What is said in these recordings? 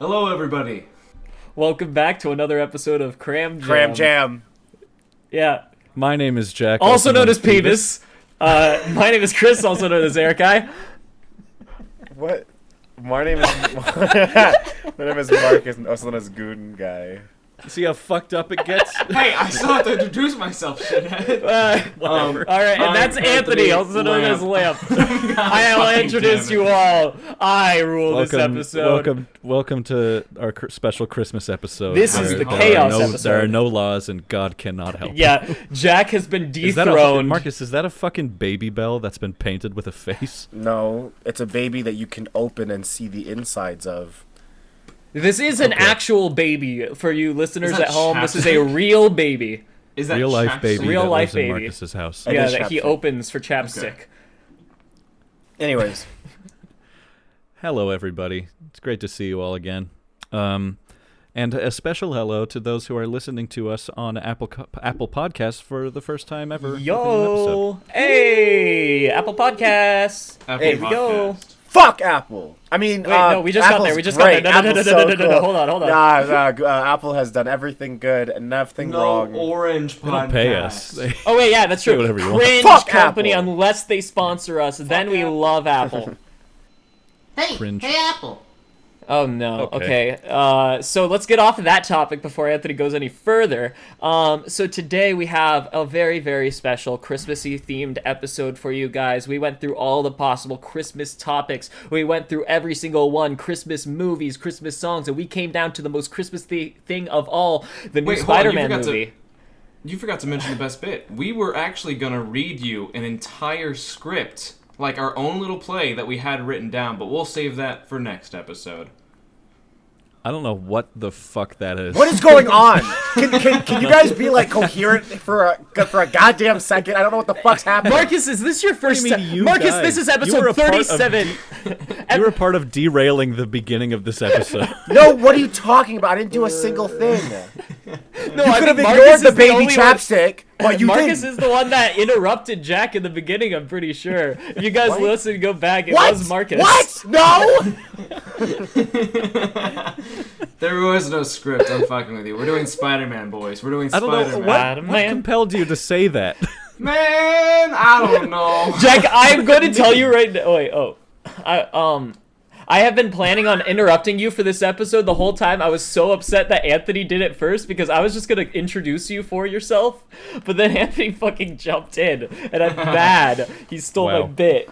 Hello, everybody. Welcome back to another episode of Cram Jam. Cram Jam. Yeah. My name is Jack. Also known as Peevis. My name is Chris, also known as Eric. What? My name is Marcus, also known as Goon Guy. See how fucked up it gets? Hey, I still have to introduce myself, shithead. All right, and that's Anthony, also known as Lamp. I'll introduce you all. I rule this episode. Welcome to our special Christmas episode. This is the chaos episode. There are no laws, and God cannot help. Yeah, Jack has been dethroned. Marcus, is that a fucking baby bell that's been painted with a face? No, it's a baby that you can open and see the insides of. This is an actual baby for you listeners at home. chapstick? This is a real baby. Is that Real life chapstick? baby Real that life lives in baby. Marcus's house. It Yeah, is that he chapstick. opens for chapstick. Okay. Anyways, Hello, everybody. It's great to see you all again. And a special hello to those who are listening to us on Apple Podcasts for the first time ever. with a new episode. Yo! Hey! Apple Podcasts! Apple Here we go. Podcast. fuck Apple. I mean, Wait, no, we just got there. Apple's We just great. got there. No, Apple's no, no, so no, no, no, cool. hold on. Apple has done everything good and nothing No wrong. orange They podcast. don't pay us. Oh, wait, yeah, that's true. Say whatever you want. Cringe Fuck company, Apple. unless they sponsor us, then we love Apple. Cringe. Hey, Apple. Oh, no. Okay. Okay. So let's get off of that topic before Anthony goes any further. So today we have a very, very special Christmassy themed episode for you guys. We went through all the possible Christmas topics. We went through every single one, Christmas movies, Christmas songs, and we came down to the most Christmas thing of all, the new Wait, hold on, you Spider-Man forgot to- movie. You forgot to mention the best bit. We were actually going to read you an entire script, like our own little play that we had written down, but we'll save that for next episode. I don't know what the fuck that is. What is going on? Can you guys be like coherent for a goddamn second? I don't know what the fuck's happening. Marcus, is this your first mean, time? you Marcus, guys? this is You were episode a part of 37. You were part of derailing the beginning of this episode. No, what are you talking about? I didn't do a single thing. No, You I could have think ignored Marcus the is baby only one- chapstick, but you Marcus didn't. is the one that interrupted Jack in the beginning, I'm pretty sure. If you guys What? listen and go back, it What? was Marcus. What? No! There was no script, I'm fucking with you. We're doing Spider-Man, boys. We're doing I don't know Spider-Man. what Spider-Man. compelled you to say that. Man, I don't know. Jack, I'm going to tell you right now. Wait, I have been planning on interrupting you for this episode the whole time. I was so upset that Anthony did it first because I was just going to introduce you for yourself. But then Anthony fucking jumped in, and I'm mad. He stole my Wow. bit.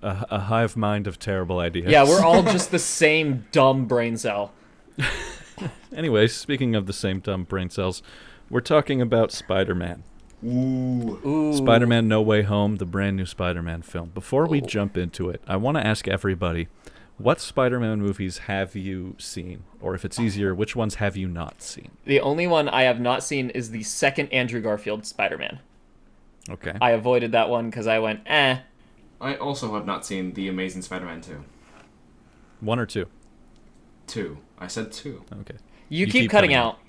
A hive mind of terrible ideas. Yeah, we're all just the same dumb brain cell. Anyway, speaking of the same dumb brain cells, we're talking about Spider-Man. Ooh. Spider-Man No Way Home, the brand new Spider-Man film. Before we jump into it, I want to ask everybody, what Spider-Man movies have you seen? Or if it's easier, which ones have you not seen? The only one I have not seen is the second Andrew Garfield Spider-Man. Okay. I avoided that one because I went, eh. I also have not seen The Amazing Spider-Man 2. One or two? 2. I said 2. Okay. You keep cutting out.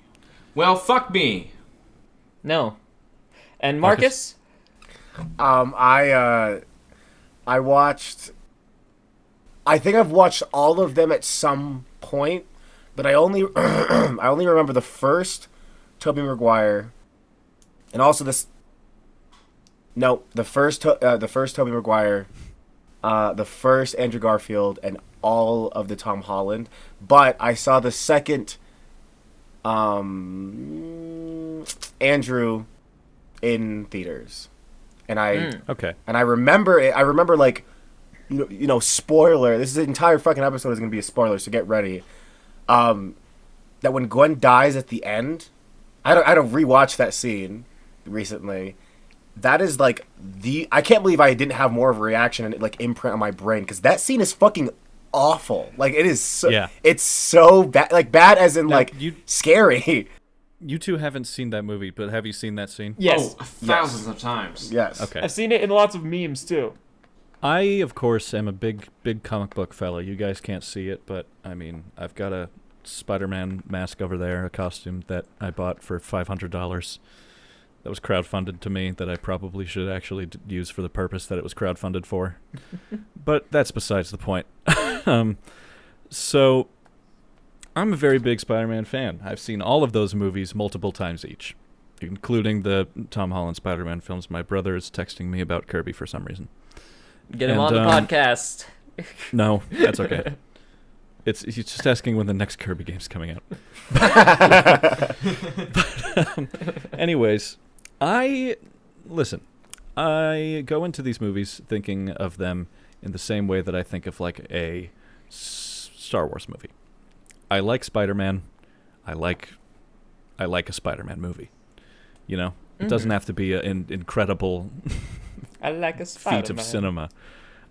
Well, fuck me. No. And Marcus? I watched. I think I've watched all of them at some point, but I only I only remember the first Tobey Maguire, and also this. No, the first Tobey Maguire, the first Andrew Garfield, and all of the Tom Holland. But I saw the second Andrew in theaters, and Okay. I remember it. I remember, like, you know, spoiler. This is the entire fucking episode is gonna be a spoiler, so get ready. That when Gwen dies at the end, I had to rewatch that scene recently. That is like I can't believe I didn't have more of a reaction and like imprint on my brain, because that scene is fucking awful. Like, it is so, Yeah. it's so bad, like bad as in Now, like scary. You two haven't seen that movie, but have you seen that scene? Yes. Oh, thousands of times. Yes. Okay. I've seen it in lots of memes, too. I, of course, am a big comic book fella. You guys can't see it, but, I mean, I've got a Spider-Man mask over there, a costume that I bought for $500. That was crowdfunded to me, that I probably should actually use for the purpose that it was crowdfunded for. But that's besides the point. So, I'm a very big Spider-Man fan. I've seen all of those movies multiple times each, including the Tom Holland Spider-Man films. My brother is texting me about Kirby for some reason. Get him on the podcast. No, that's okay. He's just asking when the next Kirby game's coming out. Anyways, I go into these movies thinking of them in the same way that I think of like a Star Wars movie. I like Spider-Man. I like a Spider-Man movie. You know, it doesn't have to be an incredible I like a Spider-Man. feat of cinema.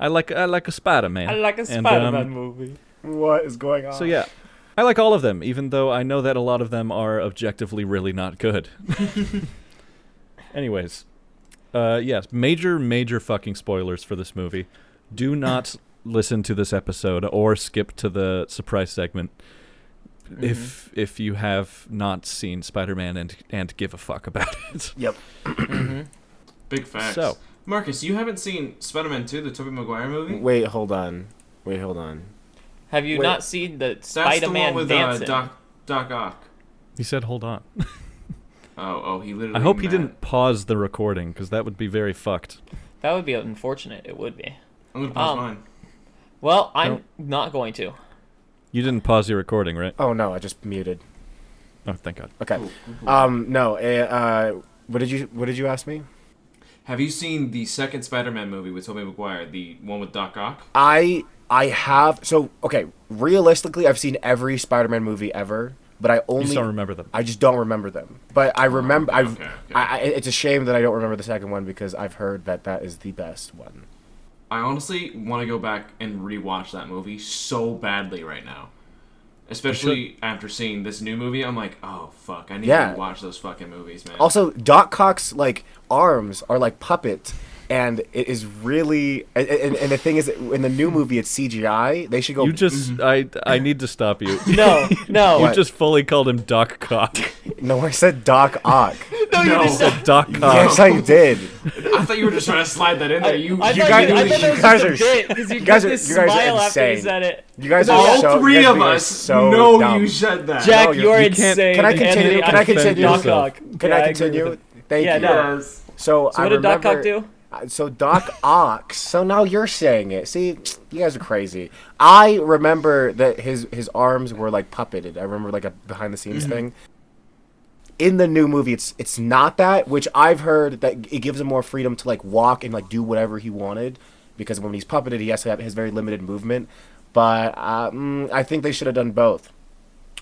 I like a Spider-Man. I like a Spider-Man movie. What is going on? So yeah, I like all of them, even though I know that a lot of them are objectively really not good. Anyways, yes, major fucking spoilers for this movie. Do not listen to this episode or skip to the surprise segment if you have not seen Spider-Man and give a fuck about it. Yep. Big facts. So, Marcus, you haven't seen Spider-Man 2, the Tobey Maguire movie? Wait, hold on. Have you Wait. not seen the That's the Spider-Man one with dancing? Doc Ock. he said, "Hold on." Oh, he literally. I hope he met- didn't pause the recording because that would be very fucked. That would be unfortunate. It would be. I'm gonna pause mine. Well, I'm not going to. You didn't pause your recording, right? Oh no, I just muted. Oh, thank God. Okay. Cool. No. What did you ask me? Have you seen the second Spider-Man movie with Tobey Maguire, the one with Doc Ock? I have. So okay, realistically, I've seen every Spider-Man movie ever, but I You only just don't remember them. I just don't remember them. But I remember. okay. It's a shame that I don't remember the second one because I've heard that is the best one. I honestly want to go back and rewatch that movie so badly right now. Especially after seeing this new movie, I'm like, oh fuck, I need to watch those fucking movies, man. Also, Doc Ock's like arms are like puppets, and it is really. And the thing is, in the new movie, it's CGI. They should go. You just, I need to stop you. No. You just fully called him Doc Cock. No, I said Doc Ock. No, you just said. Doc Cock. Yes, I did. I thought you were just trying to slide that in there. I you thought guys- I you thought that was guys just are- a bit because you you guys got are- this you guys are smile after you insane. said it. You guys are All so, three you guys of are us so know dumb. you said that. Jack, No, you're you can't- insane. Can I continue? Anthony, Can I continue? Doc Ock. Can Yeah, I agree continue? with it. Thank Yeah, you. no. Yes. So So what did Doc Ock do? So Doc Ock. So now you're saying it. See, you guys are crazy. I remember that his arms were like puppeted. I remember like a behind the scenes thing. In the new movie, it's not that, which I've heard that it gives him more freedom to like walk and like do whatever he wanted, because when he's puppeted, he has to have his very limited movement. But I think they should have done both.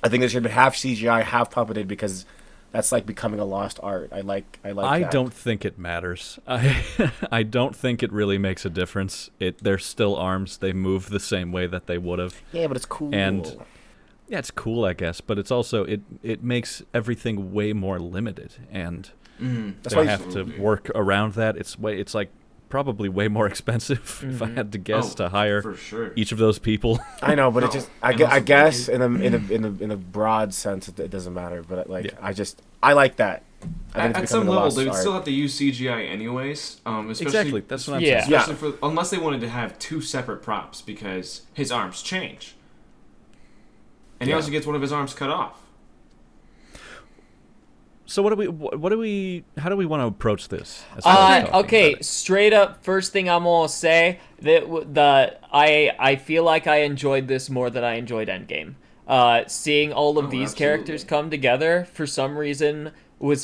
I think they should have half CGI, half puppeted, because that's like becoming a lost art. I like. I that. don't think it matters. I don't think it really makes a difference. They're still arms. They move the same way that they would have. Yeah, but it's cool. And yeah, it's cool, I guess, but it's also it makes everything way more limited, and That's they why have to work around that. It's like probably way more expensive if I had to guess to hire for sure. each of those people. I know, but No, it just and also I guess in a broad sense it doesn't matter. But like I like that. I think At it's some becoming a level, lost they would art. still have to use CGI anyways. Especially, Exactly, that's what I'm Yeah. saying. Especially unless they wanted to have two separate props, because his arms change. And he Yeah. also gets one of his arms cut off. So how do we want to approach this? as far as talking Okay, about it? straight up, first thing I'm gonna say that I feel like I enjoyed this more than I enjoyed Endgame. Seeing all of these characters absolutely. come together for some reason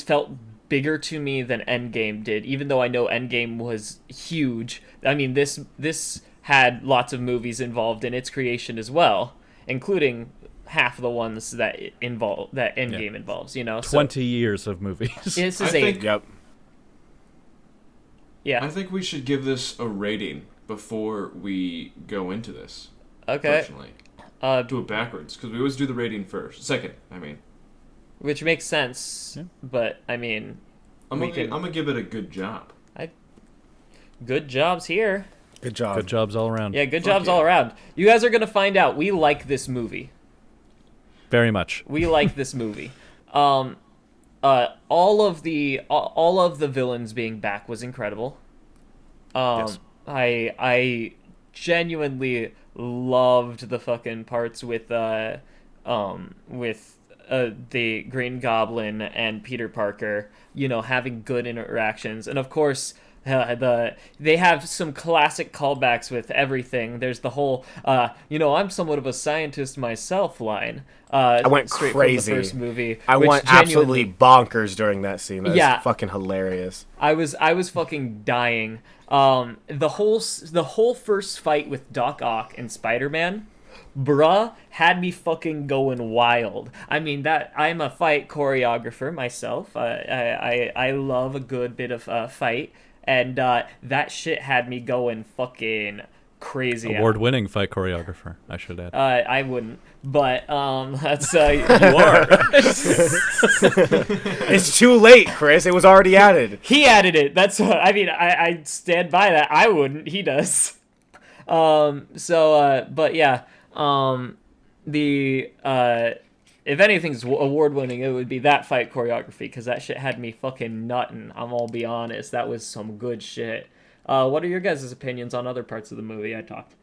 felt bigger to me than Endgame did, even though I know Endgame was huge. I mean, this had lots of movies involved in its creation as well, including half of the ones that Endgame involves. You know, 20 years of movies. This I is think- Yep. yeah. I think we should give this a rating before we go into this. Okay. Personally, Do do it backwards, because we always do the rating first. Second, I mean. which makes sense, Yeah. but I mean, I'm We gonna, can- I'm gonna give it a good job. good jobs here. Good job. Good jobs all around. Yeah, good Fuck jobs yeah. all around. You guys are gonna find out. We like this movie. Very much. We like this movie. All of the villains being back was incredible. Yes. I genuinely loved the fucking parts with with the Green Goblin and Peter Parker, having good interactions. And of course, they have some classic callbacks with everything. There's the whole, I'm somewhat of a scientist myself line. I went straight crazy. From the first movie. I went absolutely bonkers during that scene. That was fucking hilarious. I was fucking dying. The whole first fight with Doc Ock and Spider-Man, bruh, had me fucking going wild. I mean, that I'm a fight choreographer myself. I love a good bit of fight, and that shit had me going fucking crazy. Award-winning fight choreographer, I should add. I wouldn't, but that's you are. It's too late, Chris. It was already added. He added it. That's what I mean. I stand by that. I wouldn't. He does. But yeah. If anything's award-winning, it would be that fight choreography, because that shit had me fucking nutting. I'll be honest. That was some good shit. What are your guys' opinions on other parts of the movie? I talked.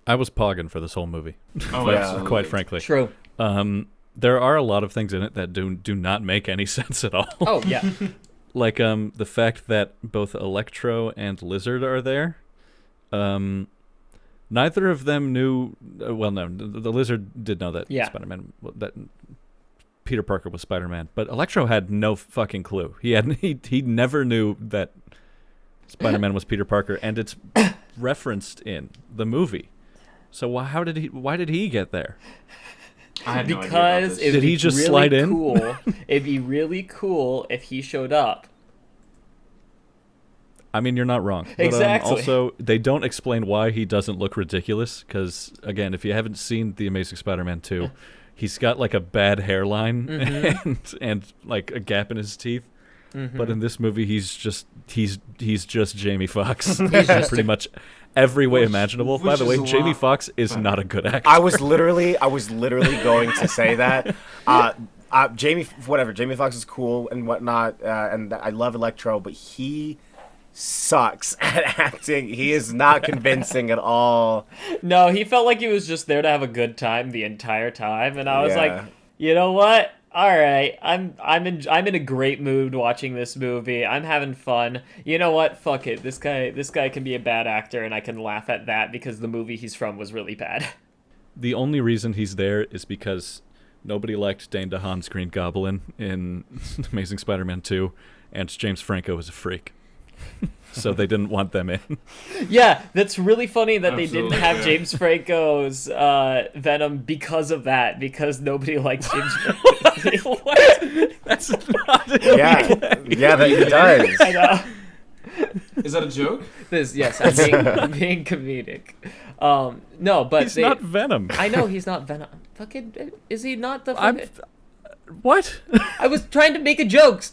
I was pogging for this whole movie. Oh, yeah. Quite frankly. True. There are a lot of things in it that do not make any sense at all. Oh, yeah. Like the fact that both Electro and Lizard are there. Neither of them knew. Well, no, the Lizard did know that Spider-Man, that Peter Parker was Spider-Man, but Electro had no fucking clue. He never knew that Spider-Man was Peter Parker, and it's referenced in the movie. So why did he get there? I had no idea because about this. Did he just really slide in? Cool. It'd be really cool if he showed up. I mean, you're not wrong. Exactly. But, also, they don't explain why he doesn't look ridiculous. Because, again, if you haven't seen The Amazing Spider-Man 2, he's got like a bad hairline and like a gap in his teeth. Mm-hmm. But in this movie, he's just Jamie Foxx. Pretty much every way imaginable. By the way, Jamie Foxx is not a good actor. I was literally going to say that. Jamie Foxx is cool and whatnot, and I love Electro, but he sucks at acting. He is not convincing at all. No, he felt like he was just there to have a good time the entire time, and I was like, you know what? All right, I'm in a great mood watching this movie. I'm having fun. You know what? Fuck it. This guy can be a bad actor, and I can laugh at that because the movie he's from was really bad. The only reason he's there is because nobody liked Dane DeHaan's Green Goblin in Amazing Spider-Man 2, and James Franco is a freak. So they didn't want them in. Yeah, that's really funny that they didn't have James Franco's Venom because of that, because nobody liked James Franco. What? That's not it. Yeah, that he does. I know. Is that a joke? Yes, I'm being comedic. No, but he's not Venom. I know he's not Venom. Fucking, is he not the fucking... What? I was trying to make a joke.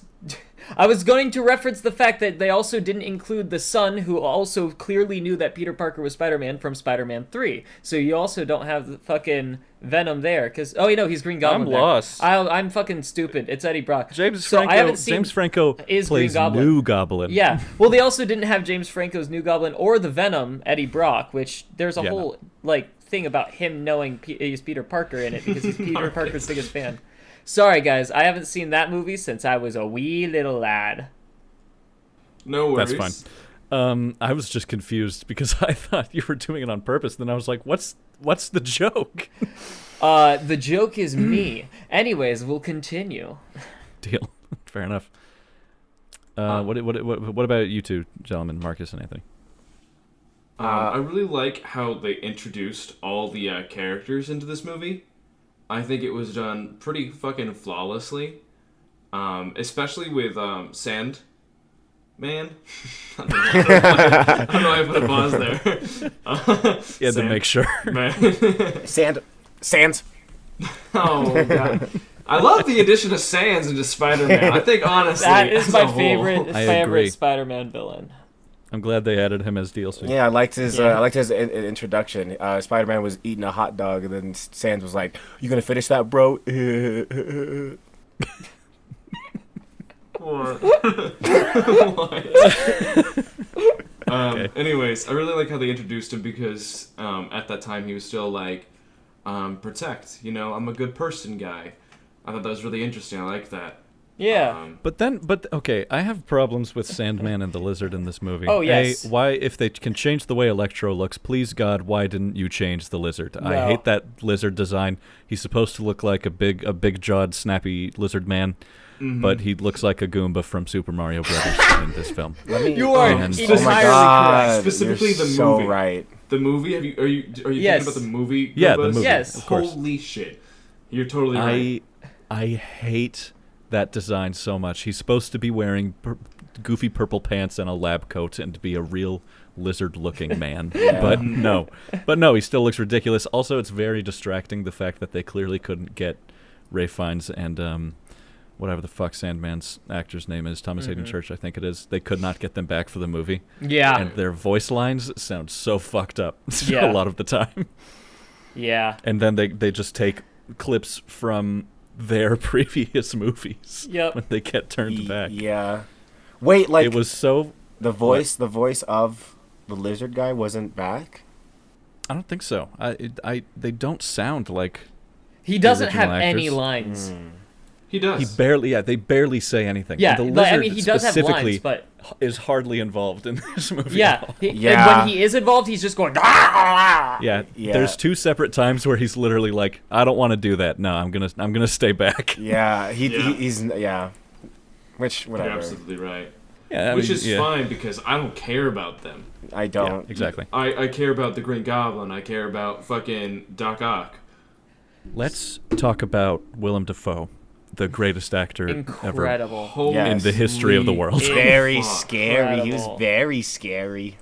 I was going to reference the fact that they also didn't include the son, who also clearly knew that Peter Parker was Spider-Man from Spider-Man 3. So you also don't have the fucking Venom there, because he's Green Goblin. I'm lost. I'm fucking stupid. It's Eddie Brock. James Franco plays New Goblin. Yeah. Well, they also didn't have James Franco's New Goblin or the Venom Eddie Brock, which there's a whole thing about him knowing he's Peter Parker in it because he's Peter Parker's biggest fan. Sorry, guys, I haven't seen that movie since I was a wee little lad. No worries. That's fine. I was just confused because I thought you were doing it on purpose. Then I was like, "What's the joke?" The joke is me. Anyways, we'll continue. Deal. Fair enough. What about you two gentlemen, Marcus and Anthony? I really like how they introduced all the characters into this movie. I think it was done pretty fucking flawlessly, especially with Sandman. I don't know why I put a pause there. Yeah, to make sure. Sands. Oh, God. I love the addition of Sands into Spider-Man. I think, honestly, that is my favorite Spider-Man villain. I'm glad they added him as DLC. Yeah, I liked his introduction. Spider-Man was eating a hot dog, and then Sands was like, "You gonna finish that, bro?" What? Anyways, I really like how they introduced him because at that time he was still like protect. You know, I'm a good person guy. I thought that was really interesting. I like that. Yeah. But okay, I have problems with Sandman and the Lizard in this movie. Oh, yes. Why, if they can change the way Electro looks, please God, why didn't you change the Lizard? No. I hate that lizard design. He's supposed to look like a big jawed, snappy lizard man, but he looks like a Goomba from Super Mario Brothers in this film. You are And- entirely Oh my correct. God, Specifically you're the so movie. right. The movie? Are you Yes. thinking about the movie? Yeah, Goombas? the movie. Yes. Of course. Holy shit. You're totally right. I hate that design so much. He's supposed to be wearing goofy purple pants and a lab coat and to be a real lizard-looking man. But no, he still looks ridiculous. Also, it's very distracting, the fact that they clearly couldn't get Ray Fiennes and whatever the fuck Sandman's actor's name is, Thomas Hayden Church, I think it is. They could not get them back for the movie. Yeah. And their voice lines sound so fucked up Yeah. a lot of the time. Yeah. And then they just take clips from their previous movies Yep. when they get turned back. Yeah. Wait, like It was so... the voice of the lizard guy wasn't back? I don't think so. They don't sound like... He doesn't have original any actors. lines. He does. They barely say anything. Yeah, And the like, lizard I mean, he does have specifically lines, but is hardly involved in this movie yeah, at all. and Yeah. when he is involved, he's just going. "Ah!" Yeah, Yeah. there's 2 separate times where he's literally like, I don't want to do that. No, I'm gonna stay back. Yeah, Yeah. he's Which You're whatever. absolutely right. Yeah, I Which mean, is yeah. fine because I don't care about them. I Yeah, don't. exactly. I care about the Green Goblin. I care about fucking Doc Ock. Let's talk about Willem Dafoe, the greatest actor ever Incredible. Holy Yes. in the history of the world. Very fuck. scary. He was Incredible. very scary.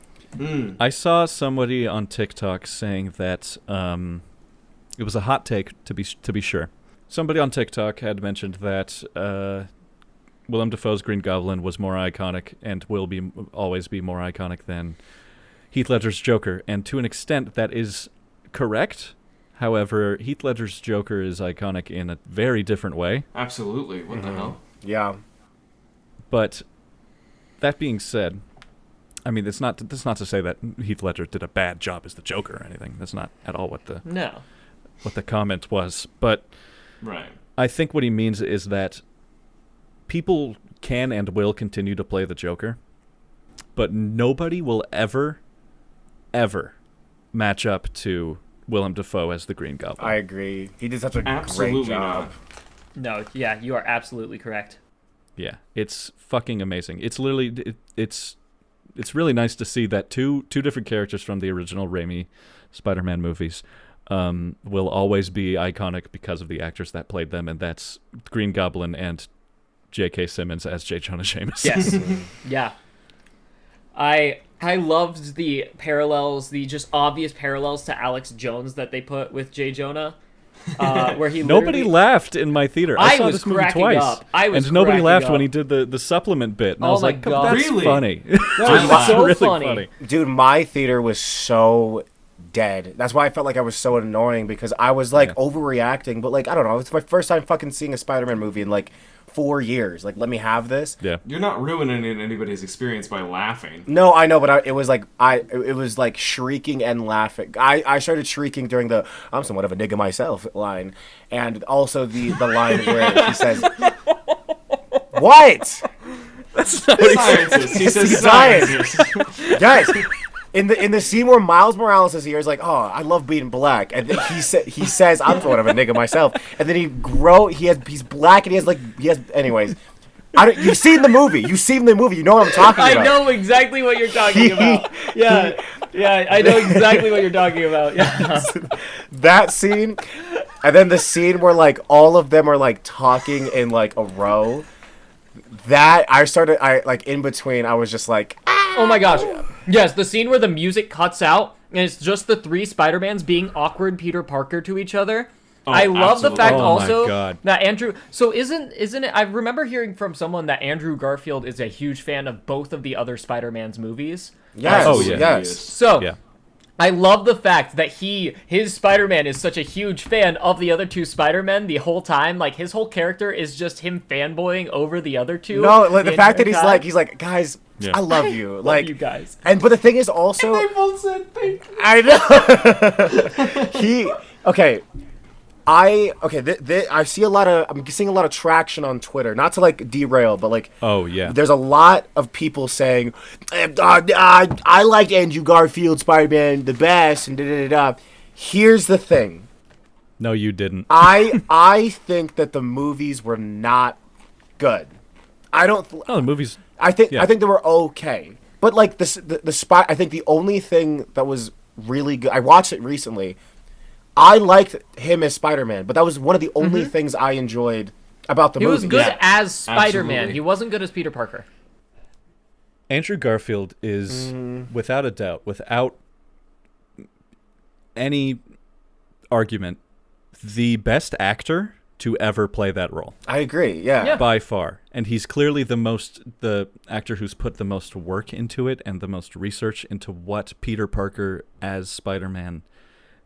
I saw somebody on TikTok saying that it was a hot take, to be sure. Somebody on TikTok had mentioned that Willem Dafoe's Green Goblin was more iconic and will always be more iconic than Heath Ledger's Joker, and to an extent that is correct. However, Heath Ledger's Joker is iconic in a very different way. Absolutely. What the hell? Yeah. But that being said, I mean, that's not to say that Heath Ledger did a bad job as the Joker or anything. That's not at all what the comment was. But Right. I think what he means is that people can and will continue to play the Joker, but nobody will ever match up to Willem Dafoe as the Green Goblin. I agree. He did such a Absolutely great job. No, yeah, you are absolutely correct. Yeah, it's fucking amazing. It's literally it's really nice to see that two different characters from the original Raimi Spider-Man movies will always be iconic because of the actors that played them, and that's Green Goblin and J.K. Simmons as J. Jonah Jameson. Yes. Yeah. I loved the parallels, the just obvious parallels to Alex Jones that they put with J. Jonah, where he Nobody literally- laughed in my theater. I saw was this movie cracking twice, up. I was and nobody cracking laughed up. when he did the supplement bit. And I Oh was my like, God. that's Really? funny. That was so really funny. Dude, my theater was so dead. That's why I felt like I was so annoying, because I was like overreacting, but like I don't know, it's my first time fucking seeing a Spider-Man movie in like 4 years. Like, let me have this. Yeah. You're not ruining anybody's experience by laughing. No, I know, but it was like shrieking and laughing. I started shrieking during the "I'm somewhat of a nigga myself" line, and also the line where he says, "What?" That's not what he said. Scientist. He says He's scientist. Guys, in the scene where Miles Morales is here, he's like, "Oh, I love being black," and then he says, "I'm somewhat of a nigga myself," and then he's black and he has anyways. You've seen the movie. You've seen the movie. You know what I'm talking about. I know exactly what you're talking about. Yeah, I know exactly what you're talking about. Yeah. That scene, and then the scene where like all of them are like talking in like a row. That I like in between. I was just like, Oh my gosh. Yes, the scene where the music cuts out and it's just the 3 Spider-Mans being awkward Peter Parker to each other. I love the absolutely. fact Oh my also God. that Andrew. So isn't it? I remember hearing from someone that Andrew Garfield is a huge fan of both of the other Spider-Man's movies. yes, Oh, yeah. yes. So Yeah. I love the fact that his Spider-Man is such a huge fan of the other 2 Spider-Men the whole time. Like, his whole character is just him fanboying over the other 2. No, like the fact that entire time. he's like, guys, Yeah. I love you, Love like you guys. but the thing is also, They both said thank you. I know Okay. I see I'm seeing a lot of traction on Twitter. Not to like derail, but like, Oh yeah. there's a lot of people saying, I liked Andrew Garfield Spider-Man the best, and da da da da. Here's the thing. No, you didn't. I think that the movies were not good. I don't. No, the movies. I think Yeah. I think they were okay, but like the spot. I think the only thing that was really good. I watched it recently. I liked him as Spider-Man, but that was one of the only things I enjoyed about the He movie. was good Yeah, as Spider-Man. absolutely. He wasn't good as Peter Parker. Andrew Garfield is, without a doubt, without any argument, the best actor to ever play that role. I agree. Yeah. Yeah. By far. And he's clearly the actor who's put the most work into it and the most research into what Peter Parker as Spider-Man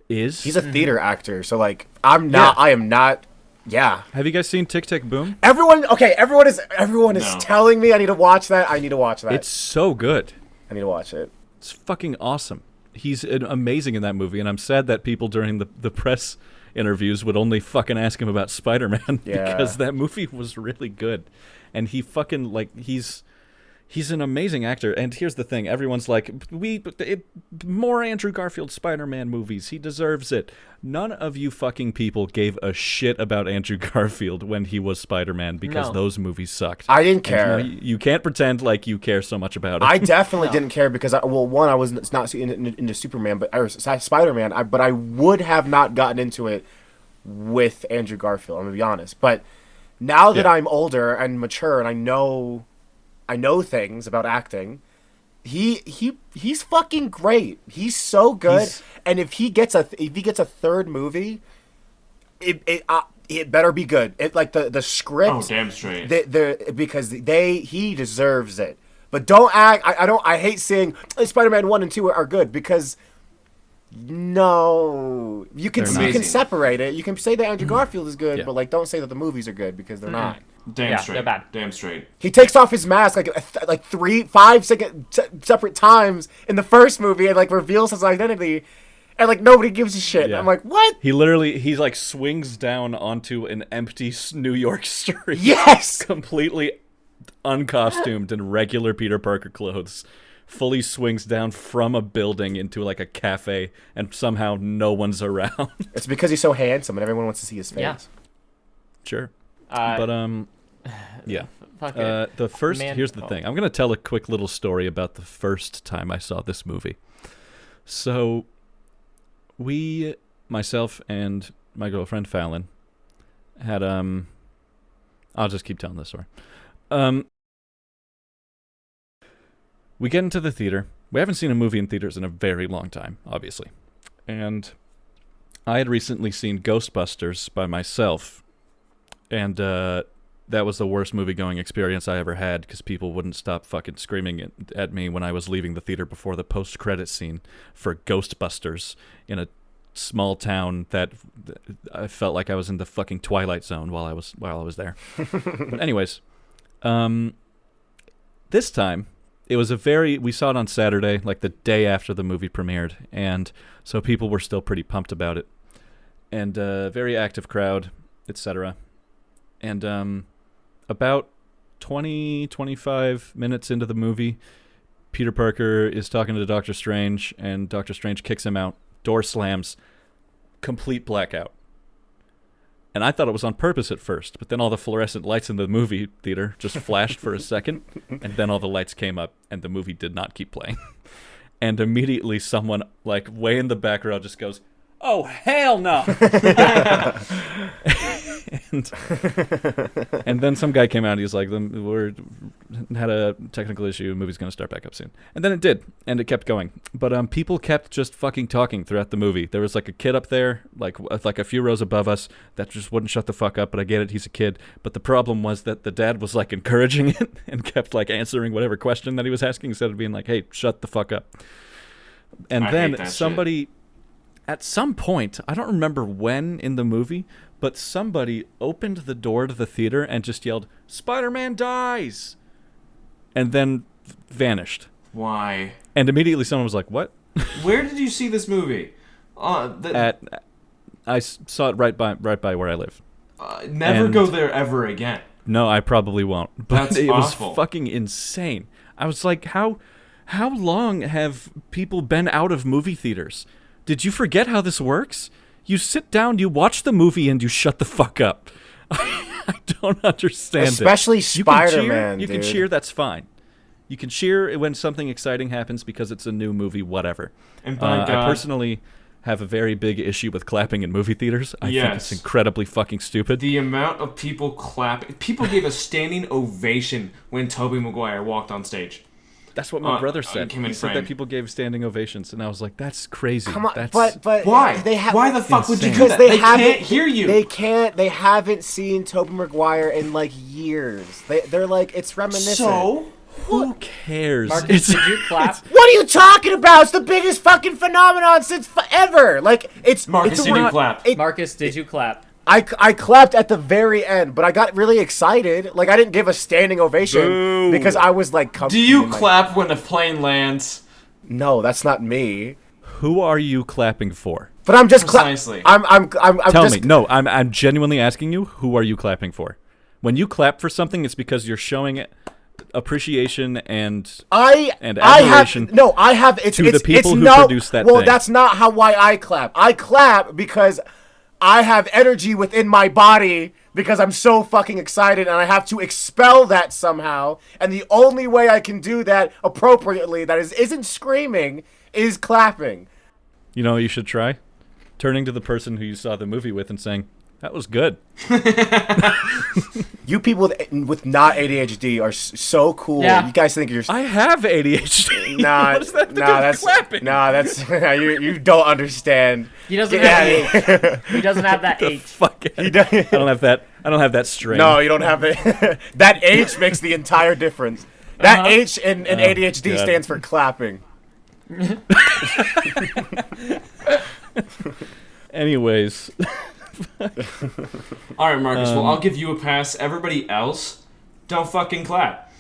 is. He's a theater actor, so like I am not. Yeah. Have you guys seen Tic Tac Boom? Everyone is No. telling me I need to watch that. I need to watch that. It's so good. I need to watch it. It's fucking awesome. He's amazing in that movie, and I'm sad that people during the press interviews would only fucking ask him about Spider-Man Yeah. because that movie was really good. And he fucking, like, he's an amazing actor. And here's the thing. Everyone's like, more Andrew Garfield Spider-Man movies. He deserves it. None of you fucking people gave a shit about Andrew Garfield when he was Spider-Man because No. those movies sucked. I didn't And, care. you can't pretend like you care so much about it. I definitely didn't care because I was not into Superman, but or Spider-Man. But I would have not gotten into it with Andrew Garfield. I'm gonna be honest. But now that Yeah. I'm older and mature and I know things about acting, he's fucking great. He's so good. And if he gets a third movie, it better be good. It like the script. Oh, damn straight. Because he deserves it. But don't act. I hate saying Spider-Man 1 and 2 are good because no, you can They're you can amazing. separate it. You can say that Andrew Garfield is good, Yeah. but like don't say that the movies are good because they're not. Damn Yeah, straight. they're bad. Damn straight. He takes off his mask like 3-5 separate times in the first movie and like reveals his identity, and like nobody gives a shit. Yeah. I'm like, what? He like swings down onto an empty New York street. Yes. Completely uncostumed in regular Peter Parker clothes. Fully swings down from a building into like a cafe, and somehow no one's around. It's because he's so handsome and everyone wants to see his face. Yeah. Sure. Uh, But yeah. Fuck it. The first Man- here's the thing. I'm gonna tell a quick little story about the first time I saw this movie. So myself and my girlfriend Fallon had I'll just keep telling this story. We get into the theater. We haven't seen a movie in theaters in a very long time, obviously. And I had recently seen Ghostbusters by myself. And that was the worst movie-going experience I ever had because people wouldn't stop fucking screaming at me when I was leaving the theater before the post-credit scene for Ghostbusters in a small town that I felt like I was in the fucking Twilight Zone while I was there. But anyways, this time we saw it on Saturday, like the day after the movie premiered, and so people were still pretty pumped about it, and very active crowd, etc. And about 25 minutes into the movie, Peter Parker is talking to Doctor Strange, and Doctor Strange kicks him out. Door slams. Complete blackout. And I thought it was on purpose at first, but then all the fluorescent lights in the movie theater just flashed for a second, and then all the lights came up, and the movie did not keep playing. And immediately someone, like, way in the background just goes, "Oh, hell no!" and then some guy came out and he's like, "We had a technical issue, the movie's going to start back up soon." And then it did, and it kept going. But people kept just fucking talking throughout the movie. There was like a kid up there, like a few rows above us, that just wouldn't shut the fuck up, but I get it, he's a kid. But the problem was that the dad was like encouraging it and kept like answering whatever question that he was asking instead of being like, "Hey, shut the fuck up." And I hate then that somebody... shit. At some point, I don't remember when in the movie, but somebody opened the door to the theater and just yelled, "Spider-Man dies!" And then vanished. Why? And immediately someone was like, "What?" Where did you see this movie? I saw it right by where I live. Never And- go there ever again. No, I probably won't. But That's it awful. was fucking insane. I was like, how long have people been out of movie theaters? Did you forget how this works? You sit down, you watch the movie, and you shut the fuck up. I don't understand Especially it. You can cheer, Spider-Man, You can dude. cheer, that's fine. You can cheer when something exciting happens because it's a new movie, whatever. And by I God, personally have a very big issue with clapping in movie theaters. I think Yes. it's incredibly fucking stupid. the amount of people clapping. People gave a standing ovation when Tobey Maguire walked on stage. That's what my brother said. came in He said frame. that people gave standing ovations, and I was like, "That's crazy." Come on, That's, but Why? They have Why the fuck would you insane. do because that? they haven't can't hear you. They can't. They haven't seen Tobey Maguire in like years. They're like it's reminiscent. So who cares? Marcus, did you clap? What are you talking about? It's the biggest fucking phenomenon since forever. Like it's Marcus, it's did you re- clap? it- Marcus, did you clap? I clapped at the very end, but I got really excited. Like I didn't give a standing ovation Boo. because I was like, Do you clap when a plane lands? No, that's not me. Who are you clapping for? But I'm just Precisely. I'm Tell just me. No, I'm genuinely asking you. Who are you clapping for? When you clap for something, it's because you're showing appreciation and I admiration have no. I have it's to it's, the people it's who no, produced that Well, thing. that's not why I clap. I clap because I have energy within my body because I'm so fucking excited and I have to expel that somehow. And the only way I can do that appropriately, that isn't screaming, is clapping. You know what you should try? Turning to the person who you saw the movie with and saying, "That was good." You people with not ADHD are so cool. Yeah. You guys think you're. I have ADHD. Nah, what does that have to nah, do with that's clapping? Nah, that's you don't understand. He doesn't Get have outta H. He doesn't have that H. Fuck it. He does- I don't have that. I don't have that strain. No, you don't have it. That H makes the entire difference. That Uh-huh. H in ADHD God. stands for clapping. Anyways, All right, Marcus. Well, I'll give you a pass. Everybody else, don't fucking clap.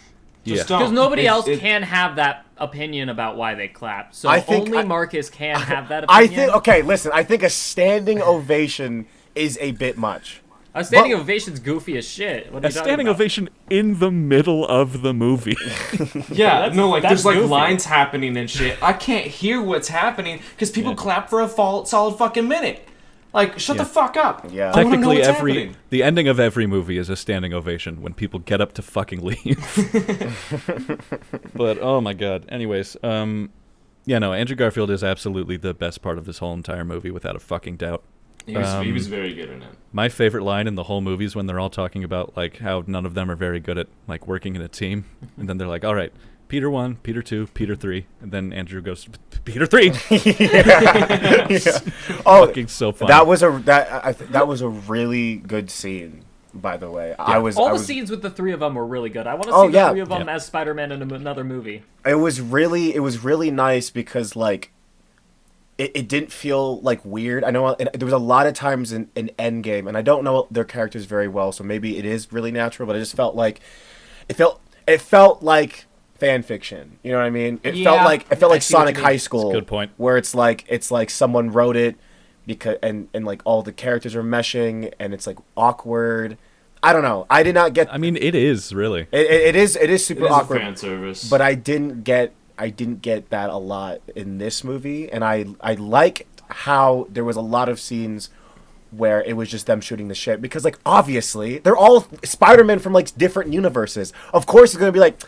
Just Yeah. don't. Because nobody It's- else it- can have that opinion about why they clap. So I think only I- Marcus can have that I opinion. think. Okay, listen. I think a standing ovation is a bit much. A standing But- ovation's goofy as shit. What are a you talking standing about? ovation in the middle of the movie. Yeah, no, like that's there's like goofy. lines happening and shit. I can't hear what's happening because people clap for a solid fucking minute. Like, shut the fuck up. Yeah. I wanna know Technically, what's every happening. the ending of every movie is a standing ovation when people get up to fucking leave. But oh my god. Anyways, yeah, no, Andrew Garfield is absolutely the best part of this whole entire movie, without a fucking doubt. He was very good in it. My favorite line in the whole movie is when they're all talking about like how none of them are very good at like working in a team, and then they're like, "All right, Peter 1, Peter 2, Peter 3," and then Andrew goes, "Peter 3." Oh, Fucking so funny. that was that was a really good scene. By the way, All I the was, scenes with the three of them were really good. I want to see Oh, the yeah. three of them Yeah. as Spider-Man in another movie. It was really nice because like it didn't feel like weird. I know there was a lot of times in Endgame, and I don't know their characters very well, so maybe it is really natural, but I just felt like it felt like fan fiction. You know what I mean? It felt Yeah, like I see what Sonic you High mean. School. That's a good point. Where it's like someone wrote it because and like all the characters are meshing and it's like awkward. I don't know. I did not get I mean, it is really. it is super It is awkward. a fan service. But I didn't get that a lot in this movie, and I like how there was a lot of scenes where it was just them shooting the shit because like obviously they're all Spider-Man from like different universes. Of course it's gonna be like,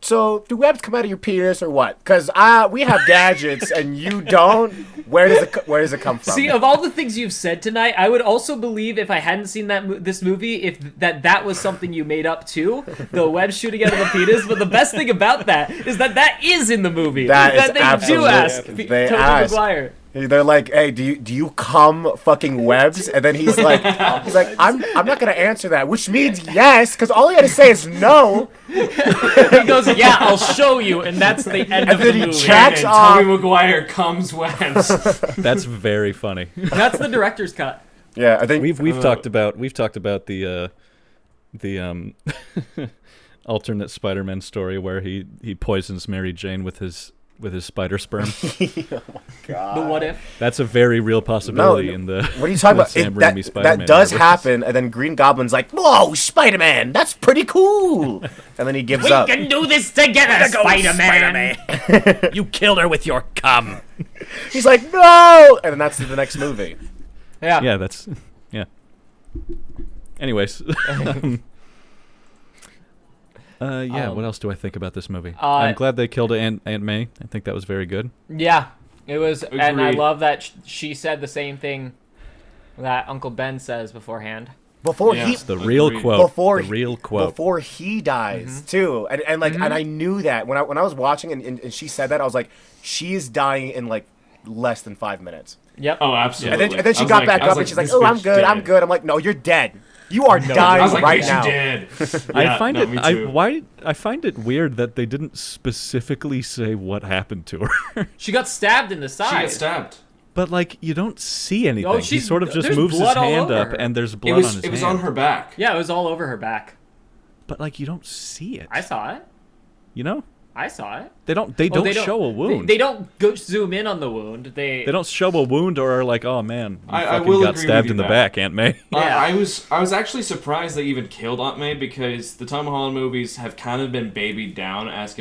so do webs come out of your penis or what? Because we have gadgets and you don't. Where does it come from? See, of all the things you've said tonight, I would also believe if I hadn't seen this movie, if that was something you made up too, the web shooting out of the penis. But the best thing about that is that is in the movie. That is they do absolute- ask they Tobey ask. Maguire. They're like, hey, do you cum fucking webs? And then he's like, I'm not gonna answer that, which means yes, because all he had to say is no. He goes, yeah, I'll show you, and that's the end of the then he movie. checks and off. Tobey Maguire comes webs. That's very funny. That's the director's cut. Yeah, I think We've talked about the alternate Spider-Man story where he poisons Mary Jane with his with his spider sperm. Oh my god. The what if? That's a very real possibility in the. What are you talking about? Sam That, Raimi Spider-Man that does universe. happen, and then Green Goblin's like, "Whoa, Spider-Man, that's pretty cool," and then he gives up. We can do this together, Spider-Man. You killed her with your cum. He's like, "No," and then that's the next movie. Yeah. Yeah, that's yeah. Anyways, what else do I think about this movie? I'm glad they killed Aunt May. I think that was very good. Yeah, it was, and I Agreed. love that she said the same thing that Uncle Ben says beforehand. Before Yeah. he, It's the real quote. before the real quote. before he dies too, and like, and I knew that when I was watching and she said that, I was like, she is dying in like less than 5 minutes. Yep. Oh, absolutely. And then she I was got like- back I was up like, and she's like, this "Oh, I'm bitch good, dead. I'm good." I'm like, "No, you're dead. You are I dying was like, right bitch, now." you dead. I Yeah, find no, me too. I find it weird that they didn't specifically say what happened to her. She got stabbed in the She side. got stabbed. But like you don't see anything. Oh, He she's- sort of just there's moves his blood all hand over up her. and there's blood It on was his it was hand. on her back. Yeah, it was all over her back. But like you don't see it. I saw it. You know? I saw it. They don't Oh, show a wound. They don't go zoom in on the wound. They They don't show a wound or are like, "Oh man, you I fucking will got agree stabbed with in you the there. back, Aunt May." Yeah. I was actually surprised they even killed Aunt May because the Tom Holland movies have kind of been babied down as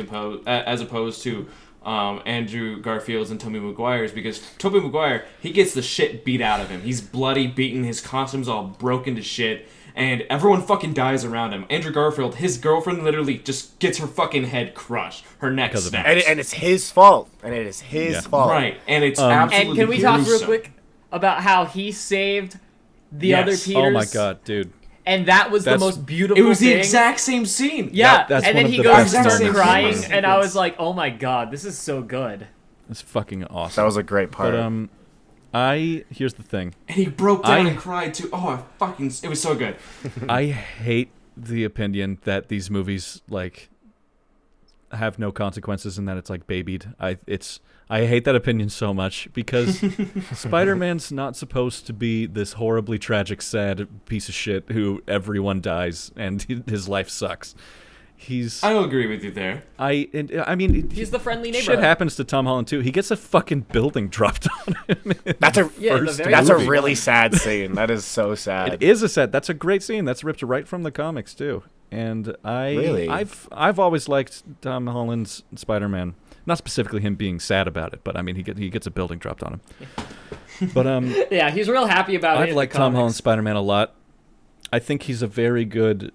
opposed to Andrew Garfield's and Tobey Maguire's, because Tobey Maguire, he gets the shit beat out of him. He's bloody, beaten, his costume's all broken to shit, and everyone fucking dies around him. Andrew Garfield, his girlfriend literally just gets her fucking head crushed. Her neck Because of snaps. And it's his fault. And it is his Yeah. fault. Right, and it's absolutely and can we talk real gruesome. quick about how he saved the Yes. other Peters? Oh my god, dude. And that was the That's- most beautiful It was the thing. exact same scene. Yeah, That's and one then of he the goes best and starts moments. crying, Sequence. and I was like, "Oh my god, this is so good." It's fucking awesome. That was a great part. But here's the thing. And he broke down I- and cried too. Oh, it was so good. I hate the opinion that these movies like have no consequences and that it's like babied. I hate that opinion so much because Spider-Man's not supposed to be this horribly tragic, sad piece of shit who everyone dies and his life sucks. I'll agree with you there. I mean, He's the friendly shit neighborhood. happens to Tom Holland too. He gets a fucking building dropped on him. That's a Yeah, the first very that's a movie. really sad scene. That is so sad. It is a set. That's a great scene. That's ripped right from the comics too. And Really? I've always liked Tom Holland's Spider-Man. Not specifically him being sad about it, but I mean he gets a building dropped on him. But Yeah, he's real happy about it. I've in liked the Tom comics. Holland's Spider-Man a lot. I think he's a very good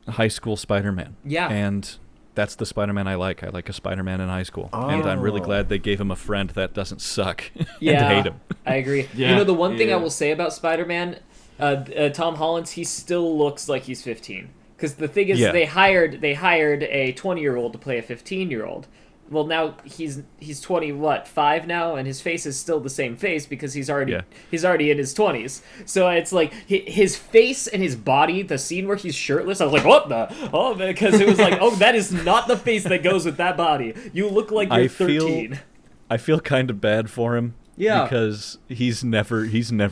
high school Spider-Man. Yeah. And that's the Spider-Man I like. I like a Spider-Man in high school. And I'm really Oh. glad they gave him a friend that doesn't suck Yeah, and hate him. I agree. Yeah, You know, the one thing I yeah. will say about Spider-Man, Tom Holland's, he still looks like he's 15. Because the thing is, Yeah. they hired a 20-year-old to play a 15-year-old. Well, now he's 5 now, and his face is still the same face because he's already in his 20s. So it's like his face and his body. The scene where he's shirtless, I was like, what the? Oh, because it was like, oh, that is not the face that goes with that body. You look like you're 13. I feel kind of bad for him. Yeah. Because he's never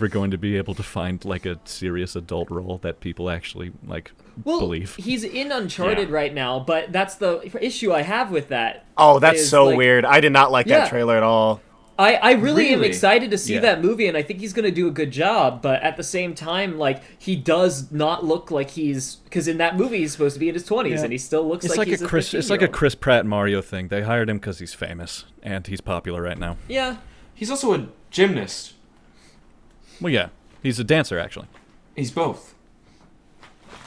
going to be able to find like a serious adult role that people actually like believe. He's in Uncharted Yeah. right now, but that's the issue I have with that. Oh, that's is, so like- weird. I did not like Yeah. that trailer at all. I really am Really? excited to see Yeah. that movie, and I think he's going to do a good job, but at the same time, like, he does not look like he's... Because in that movie, he's supposed to be in his 20s, Yeah. and he still looks It's like like he's a Chris. It's like a 15-year-old. Chris Pratt Mario thing. They hired him because he's famous and he's popular right now. Yeah. He's also a gymnast. Well, yeah, he's a dancer actually. He's both.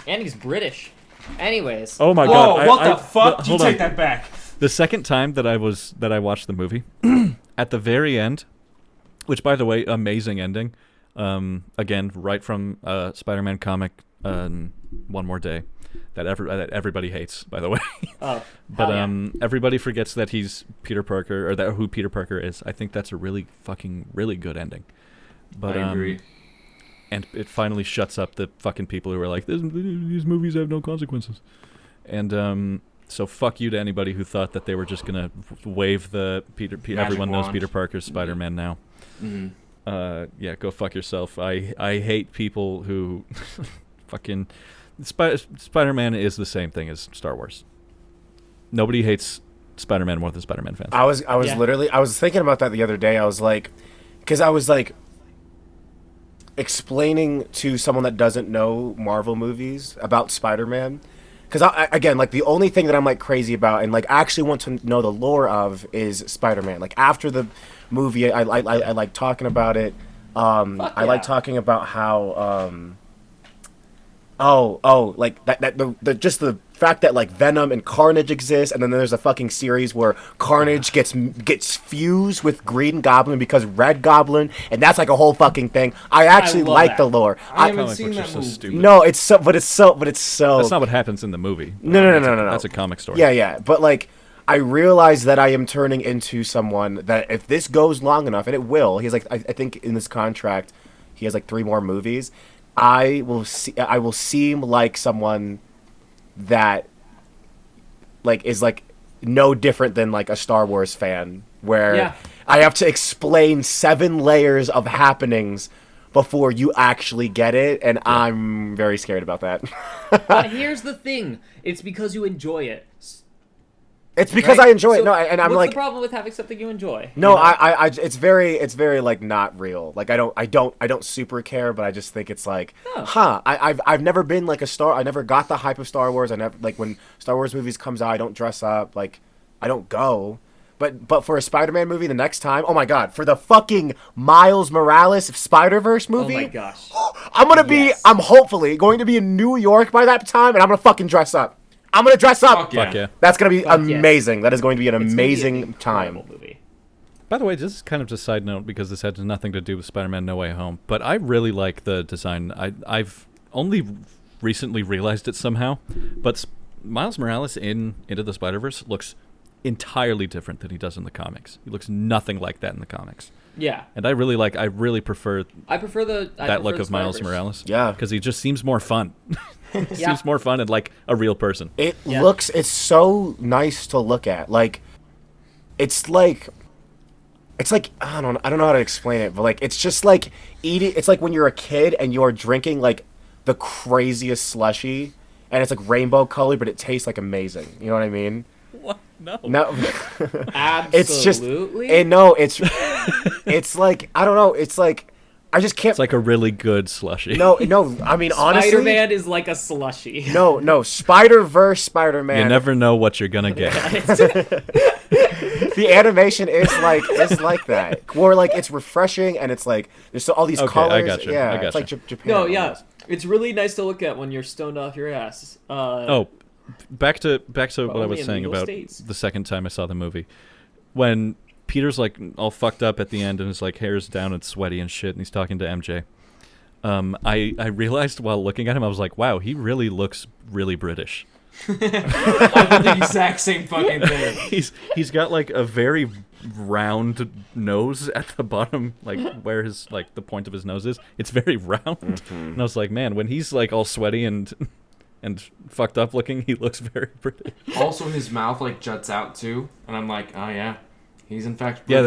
And he's British. Anyways. Oh my Whoa, god! what the fuck? You hold take on. that back. The second time that I watched the movie, at the very end, which by the way, amazing ending. Again, right from Spider-Man comic, One More Day, that everybody hates, by the way. Oh, But hell yeah. everybody forgets that he's Peter Parker, or that who Peter Parker is. I think that's a really good ending. But I agree. and it finally shuts up the fucking people who are like, these movies have no consequences. And so fuck you to anybody who thought that they were just gonna wave the everyone knows wand. Peter Parker's Spider-Man now. Mhm. Yeah, go fuck yourself. I hate people who Spider-Man is the same thing as Star Wars. Nobody hates Spider-Man more than Spider-Man fans. I was Yeah. literally I was thinking about that the other day. I was like, because I was like explaining to someone that doesn't know Marvel movies about Spider-Man. Because again, like the only thing that I'm like crazy about and like actually want to know the lore of is Spider-Man. Like after the movie, I like talking about it. I like talking about how like that the just the fact that like Venom and Carnage exist, and then there's a fucking series where Carnage gets fused with Green Goblin because Red Goblin, and that's like a whole fucking thing. I actually love like that. the lore. I haven't Comic seen books are that so movie. stupid. No, it's so. That's not what happens in the movie. No. That's a comic story. Yeah, but like I realize that I am turning into someone that if this goes long enough, and it will, he's like I think in this contract he has like 3 more movies. I will seem like someone that like is like no different than like a Star Wars fan where Yeah. I have to explain 7 layers of happenings before you actually get it, and I'm very scared about that. But here's the thing: it's because you enjoy it. It's because Right? I enjoy it. So No, and I'm what's like, the problem with having something you enjoy? no, You know? I, it's very like not real. Like I don't super care, but I just think it's like, I've never been like I never got the hype of Star Wars. I never like when Star Wars movies comes out, I don't dress up. Like I don't go. But for a Spider-Man movie the next time, oh my god, for the fucking Miles Morales Spider-Verse movie, Oh my gosh. I'm hopefully going to be in New York by that time, and I'm gonna fucking dress up. I'm gonna dress up. Fuck yeah. Fuck yeah. That's gonna be Fuck yes. amazing. That is going to be an It's gonna be an amazing time. incredible movie. By the way, this is kind of just a side note because this had nothing to do with Spider-Man No Way Home, but I really like the design. I've only recently realized it somehow, but Miles Morales in Into the Spider-Verse looks entirely different than he does in the comics. He looks nothing like that in the comics. Yeah, And I really prefer I prefer that look the of Miles Spider-Verse. Morales. Yeah. Because he just seems more fun. He Yeah. seems more fun and like a real person. It Yeah. looks. It's so nice to look at. Like, it's like I don't know how to explain it, but like it's just like eating. It's like when you're a kid and you're drinking like the craziest slushy, and it's like rainbow colored, but it tastes like amazing. You know what I mean? What? No. No, Absolutely. it's just. And no, it's like I don't know. It's like I just can't. It's like a really good slushy. No. I mean, honestly, Spider-Man is like a slushy. No. Spider-Verse Spider-Man. You never know what you're gonna get. The animation is like that, where like it's refreshing and it's like there's all these Okay, I colors. gotcha, Yeah, I it's like gotcha. Japan. No, yeah, almost. it's really nice to look at when you're stoned off your ass. Oh, back to what I only was in saying legal about states. the second time I saw the movie. When Peter's like all fucked up at the end and his like hair's down and sweaty and shit, and he's talking to MJ. I realized while looking at him, I was like, wow, he really looks really British. I did the exact same fucking thing. He's got like a very round nose at the bottom, like where his like the point of his nose is. It's very round, and I was like, man, when he's like all sweaty and fucked up looking, he looks very British. Also, his mouth like juts out too, and I'm like, oh yeah, he's in fact British. Yeah,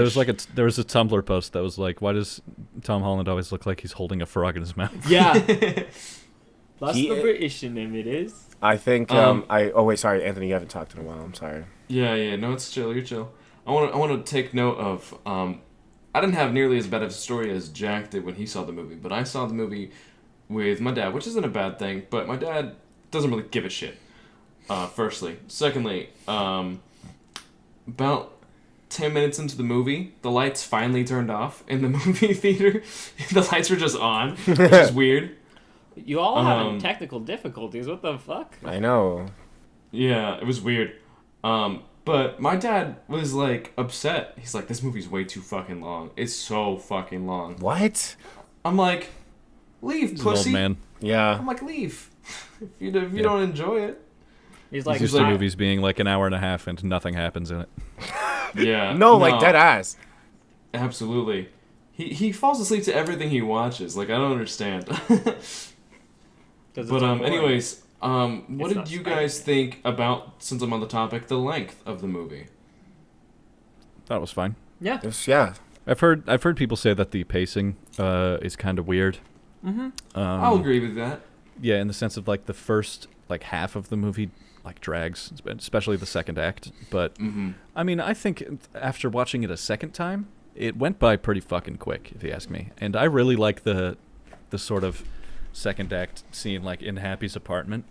there was a Tumblr post that was like, why does Tom Holland always look like he's holding a frog in his mouth? Yeah. That's He- the British in him, it is. I think. Um, Oh wait, sorry, Anthony. You haven't talked in a while. I'm sorry. Yeah, no, it's chill. You're chill. I want to take note of. I didn't have nearly as bad of a story as Jack did when he saw the movie, but I saw the movie with my dad, which isn't a bad thing. But my dad doesn't really give a shit. Firstly, secondly, about 10 minutes into the movie, the lights finally turned off in the movie theater. The lights were just on, which is weird. You all having technical difficulties. What the fuck? I know. Yeah, it was weird. But my dad was like upset. He's like, this movie's way too fucking long. It's so fucking long. What? I'm like, leave, He's an old pussy. man. Yeah. I'm like, leave. if you don't enjoy it. He's He's like, used to movies being like an hour and a half and nothing happens in it. Yeah. No, like dead ass. Absolutely. He falls asleep to everything he watches. Like, I don't understand. But anyways, what It's did not you Spider-Man. guys think about, since I'm on the topic, the length of the movie? That was fine. Yeah. Yeah. I've heard people say that the pacing is kind of weird. Mm-hmm. I'll agree with that. Yeah, in the sense of like the first like half of the movie like drags, especially the second act. But I mean, I think after watching it a second time, it went by pretty fucking quick, if you ask me. And I really like the sort of second act scene, like in Happy's apartment.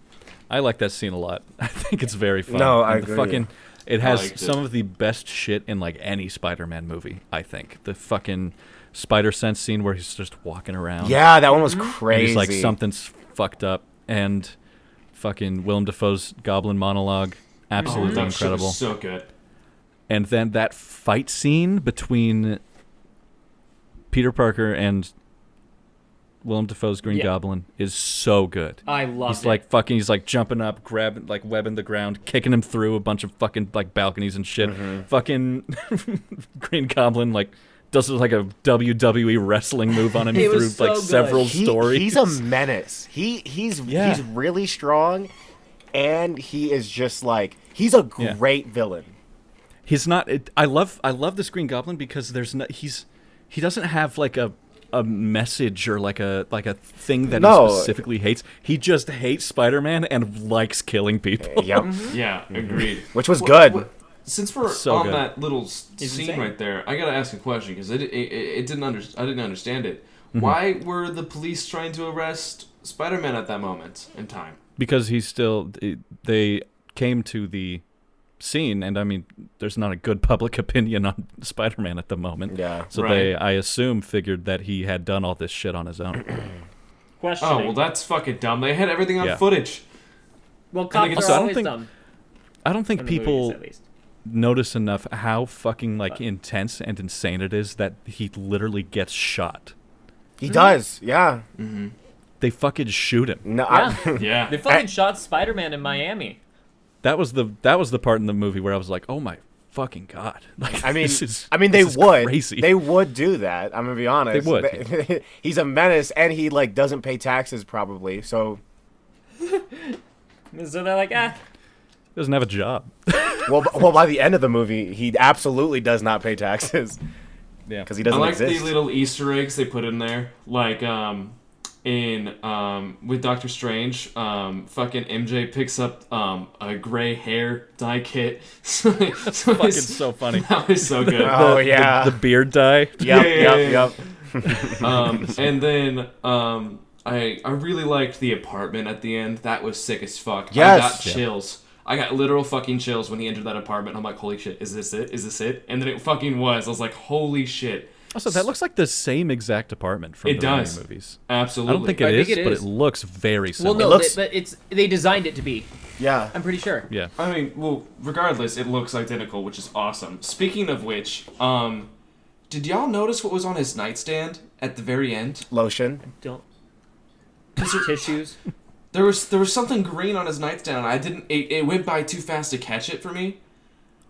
I like that scene a lot. I think it's very fun. No, I and agree. It has some of the best shit in like any Spider-Man movie, I think. The fucking spider sense scene where he's just walking around. Yeah, that one was And crazy. he's like, something's fucked up. And fucking Willem Dafoe's Goblin monologue, absolutely that shit incredible. was so good. And then that fight scene between Peter Parker and Willem Dafoe's Green Goblin is so good. I love it. He's like fucking, he's like jumping up, grabbing, like webbing the ground, kicking him through a bunch of fucking like balconies and shit. Fucking Green Goblin like does like a WWE wrestling move on him It through was so like good. several stories. He's a menace. He's really strong, and he is just like, he's a great villain. He's not. I love this Green Goblin because there's no. He doesn't have like a message or like a thing that he specifically hates. He just hates Spider-Man and likes killing people. Yep. Yeah, agreed. Which was good. Since we're So on good. that little scene insane. right there, I gotta ask a question because I didn't understand it. Why were the police trying to arrest Spider-Man at that moment in time? Because they came to the scene, and I mean, there's not a good public opinion on Spider-Man at the moment. Yeah. So Right. they, I assume, figured that he had done all this shit on his own. Questioning. Oh well, that's fucking dumb. They had everything on Yeah. footage. Well, I think cops it's- are I don't always think- dumb. I don't think In the movies, people at least. notice enough how fucking like intense and insane it is that he literally gets shot. He does. Yeah. They fucking shoot him. No. Yeah. Yeah. They fucking shot Spider-Man in Miami. That was the part in the movie where I was like, oh my fucking god! Like, I mean, this is they would. crazy. They would do that. I'm gonna be honest. They would. He's a menace, and he like doesn't pay taxes probably. So, So they're like, doesn't have a job. well, by the end of the movie, he absolutely does not pay taxes Yeah, because he I doesn't like exist. the little Easter eggs they put in there, like with Doctor Strange, fucking MJ picks up a gray hair dye kit. fucking so funny. That was so good. Oh yeah. the beard dye. Yep. And then I really liked the apartment at the end. That was sick as fuck. Yes. I got chills. I got literal fucking chills when he entered that apartment. I'm like, holy shit, is this it? Is this it? And then it fucking was. I was like, holy shit. Also, that looks like the same exact apartment from It the does. Raimi movies. Absolutely. I don't think I it think is, it but is. it looks very similar. well, no, looks- but they designed it to be. Yeah. I'm pretty sure. Yeah. I mean, well, regardless, it looks identical, which is awesome. Speaking of which, did y'all notice what was on his nightstand at the very end? Lotion. Don't. Tissues. There was something green on his nightstand. And I didn't. It went by too fast to catch it for me.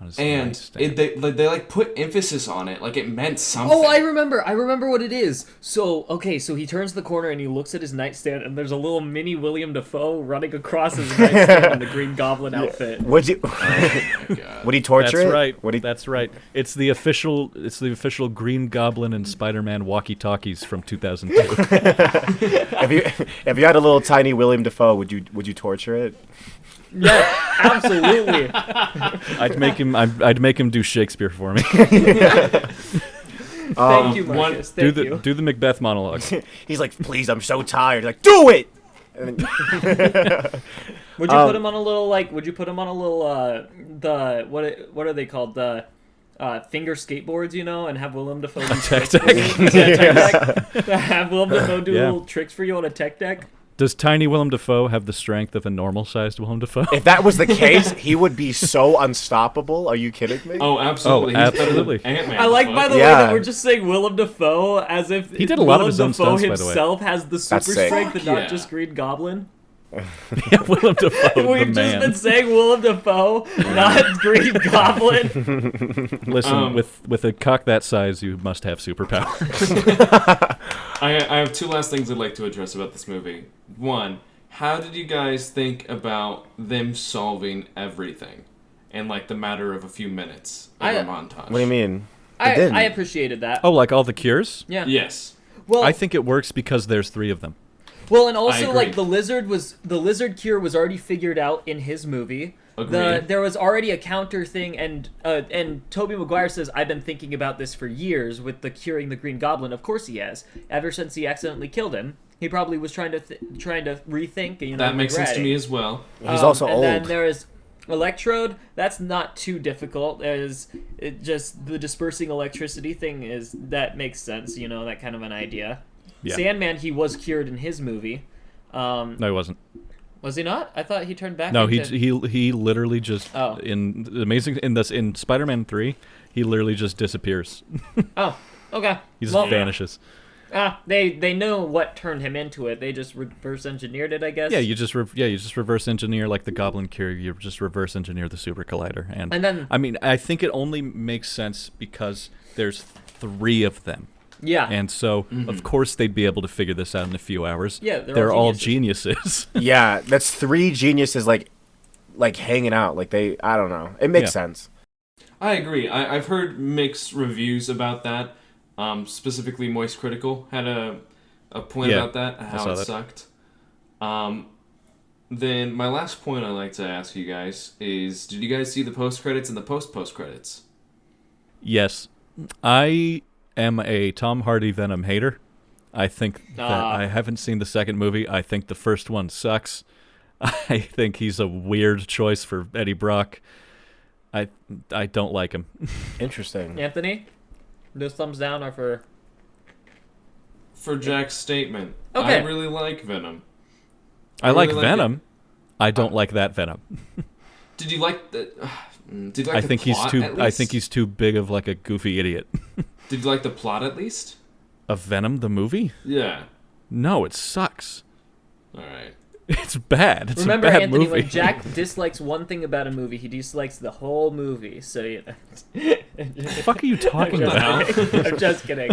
On his And nightstand. they like put emphasis on it, like it meant something. Oh, I remember what it is. So he turns the corner and he looks at his nightstand, and there's a little mini William Dafoe running across his nightstand in the Green Goblin outfit. Would you? God. Would he torture That's it? right. Would he? That's right. It's the official Green Goblin and Spider-Man walkie-talkies from 2002. If you had a little tiny William Dafoe, would you torture it? Yeah, absolutely. I'd make him do Shakespeare for me. Thank you, Marcus. Thank you. Do the Macbeth monologue. He's like, please, I'm so tired. Like, do it. And then, Would you put him on a little Would you put him on a little what are they called, the finger skateboards, and have Willem Dafoe do tech tricks deck. for you? Yeah, tech deck. Have Willem Dafoe do Yeah. little tricks for you on a tech deck. Does tiny Willem Dafoe have the strength of a normal-sized Willem Dafoe? if that was the case, he would be so unstoppable. Are you kidding me? Oh, absolutely. Oh, He's better than absolutely. Ant-Man. I like, by the way, Yeah. that we're just saying Willem Dafoe as if He did a lot of Willem his own Dafoe stunts, by the way. himself has the super That's sick. strength and Fuck not yeah. just Green Goblin. Yeah, Willem Dafoe, We've the just man. been saying Willem Dafoe, not Green Goblin. Listen, with a cock that size, you must have superpowers. I have two last things I'd like to address about this movie. One, how did you guys think about them solving everything in like the matter of a few minutes of a montage? What do you mean? I didn't. appreciated that. Oh, like all the cures? Yeah. Yes. Well, I think it works because there's 3 of them. Well, and also agree. like the lizard cure was already figured out in his movie. Agreed. There was already a counter thing, and Tobey Maguire says, "I've been thinking about this for years with the curing the Green Goblin." Of course he has. Ever since he accidentally killed him, he probably was trying to rethink. That makes sense to me as well. He's also and old. then there is Electrode. That's not too difficult. Just the dispersing electricity thing that makes sense. That kind of an idea. Yeah. Sandman, he was cured in his movie. No, he wasn't. Was he not? I thought he turned back. No, into... he literally just in Spider-Man 3, he literally just disappears. Oh, okay. He just vanishes. They know what turned him into it. They just reverse engineered it, I guess. Yeah, you just reverse engineer like the Goblin Cure. You just reverse engineer the Super Collider, and then I mean, I think it only makes sense because there's 3 of them. Yeah. And so, of course, they'd be able to figure this out in a few hours. Yeah, they're all geniuses. Yeah, that's 3 geniuses like hanging out. Like I don't know. It makes sense. I agree. I've heard mixed reviews about that. Specifically, Moist Critical had a point about that, how it sucked. Then my last point I'd like to ask you guys is, did you guys see the post-credits and the post-credits? Yes. I am a Tom Hardy Venom hater. I think that I haven't seen the second movie. I think the first one sucks. I think he's a weird choice for Eddie Brock. I don't like him. Interesting. Anthony, those thumbs down are for Jack's statement. Okay. I really like Venom. I like really Venom. I don't like that Venom. Did you like the? Did you like I the think plot, he's too. at I least? think he's too big of like a goofy idiot. Did you like the plot at least? Of Venom the movie? Yeah. No, it sucks. All right. It's bad. It's Remember, a bad Anthony, movie. when Jack dislikes one thing about a movie, he dislikes the whole movie. So What the fuck are you talking What the about? hell? I'm just kidding.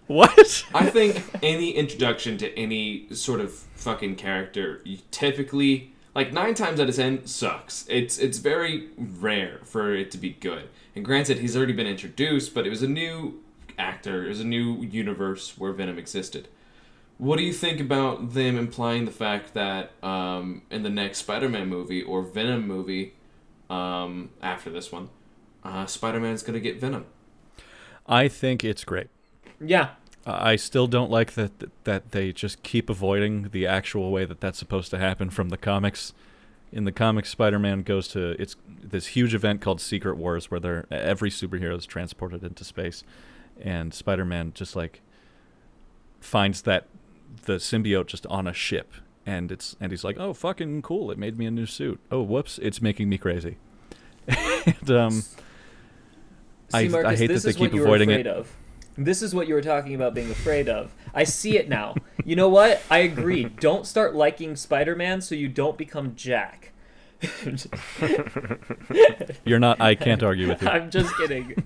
What? I think any introduction to any sort of fucking character, you typically, like 9 times out of 10, sucks. It's very rare for it to be good. And granted, he's already been introduced, but it was a new actor, it was a new universe where Venom existed. What do you think about them implying the fact that in the next Spider-Man movie or Venom movie, after this one, Spider-Man's gonna get Venom? I think it's great. Yeah. I still don't like that they just keep avoiding the actual way that that's supposed to happen from the comics. In the comics, Spider-Man goes to this huge event called Secret Wars where every superhero is transported into space, and Spider-Man just like finds that the symbiote just on a ship, and he's like, oh, fucking cool, it made me a new suit. Oh, whoops, it's making me crazy. And See, Marcus, I hate this that they is what keep you were avoiding afraid it. of. This is what you were talking about being afraid of. I see it now. You know what? I agree. Don't start liking Spider-Man so you don't become Jack. You're not. I can't argue with you. I'm just kidding.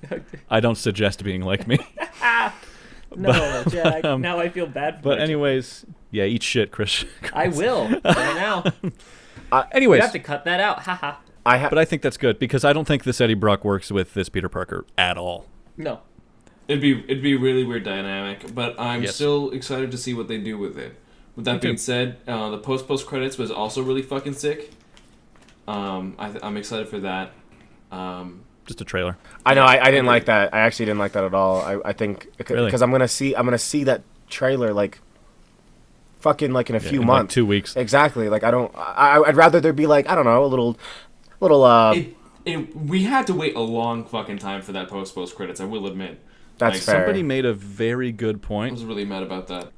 I don't suggest being like me. No, Jack. Now I feel bad for But you. anyways, yeah, eat shit, Chris. I will. Right now. Anyways, You have to cut that out. Haha. but I think that's good because I don't think this Eddie Brock works with this Peter Parker at all. No. It'd be a really weird dynamic, but I'm Yes. still excited to see what they do with it. With that being said, the post credits was also really fucking sick. I'm excited for that. Just a trailer. I know. I didn't like that. I actually didn't like that at all. I think Really? because I'm gonna see that trailer like fucking like in a few in months. like 2 weeks. Exactly. Like I'd rather there be like, I don't know, a little We had to wait a long fucking time for that post credits. I will admit. That's Like, fair. Somebody made a very good I point was really mad about that.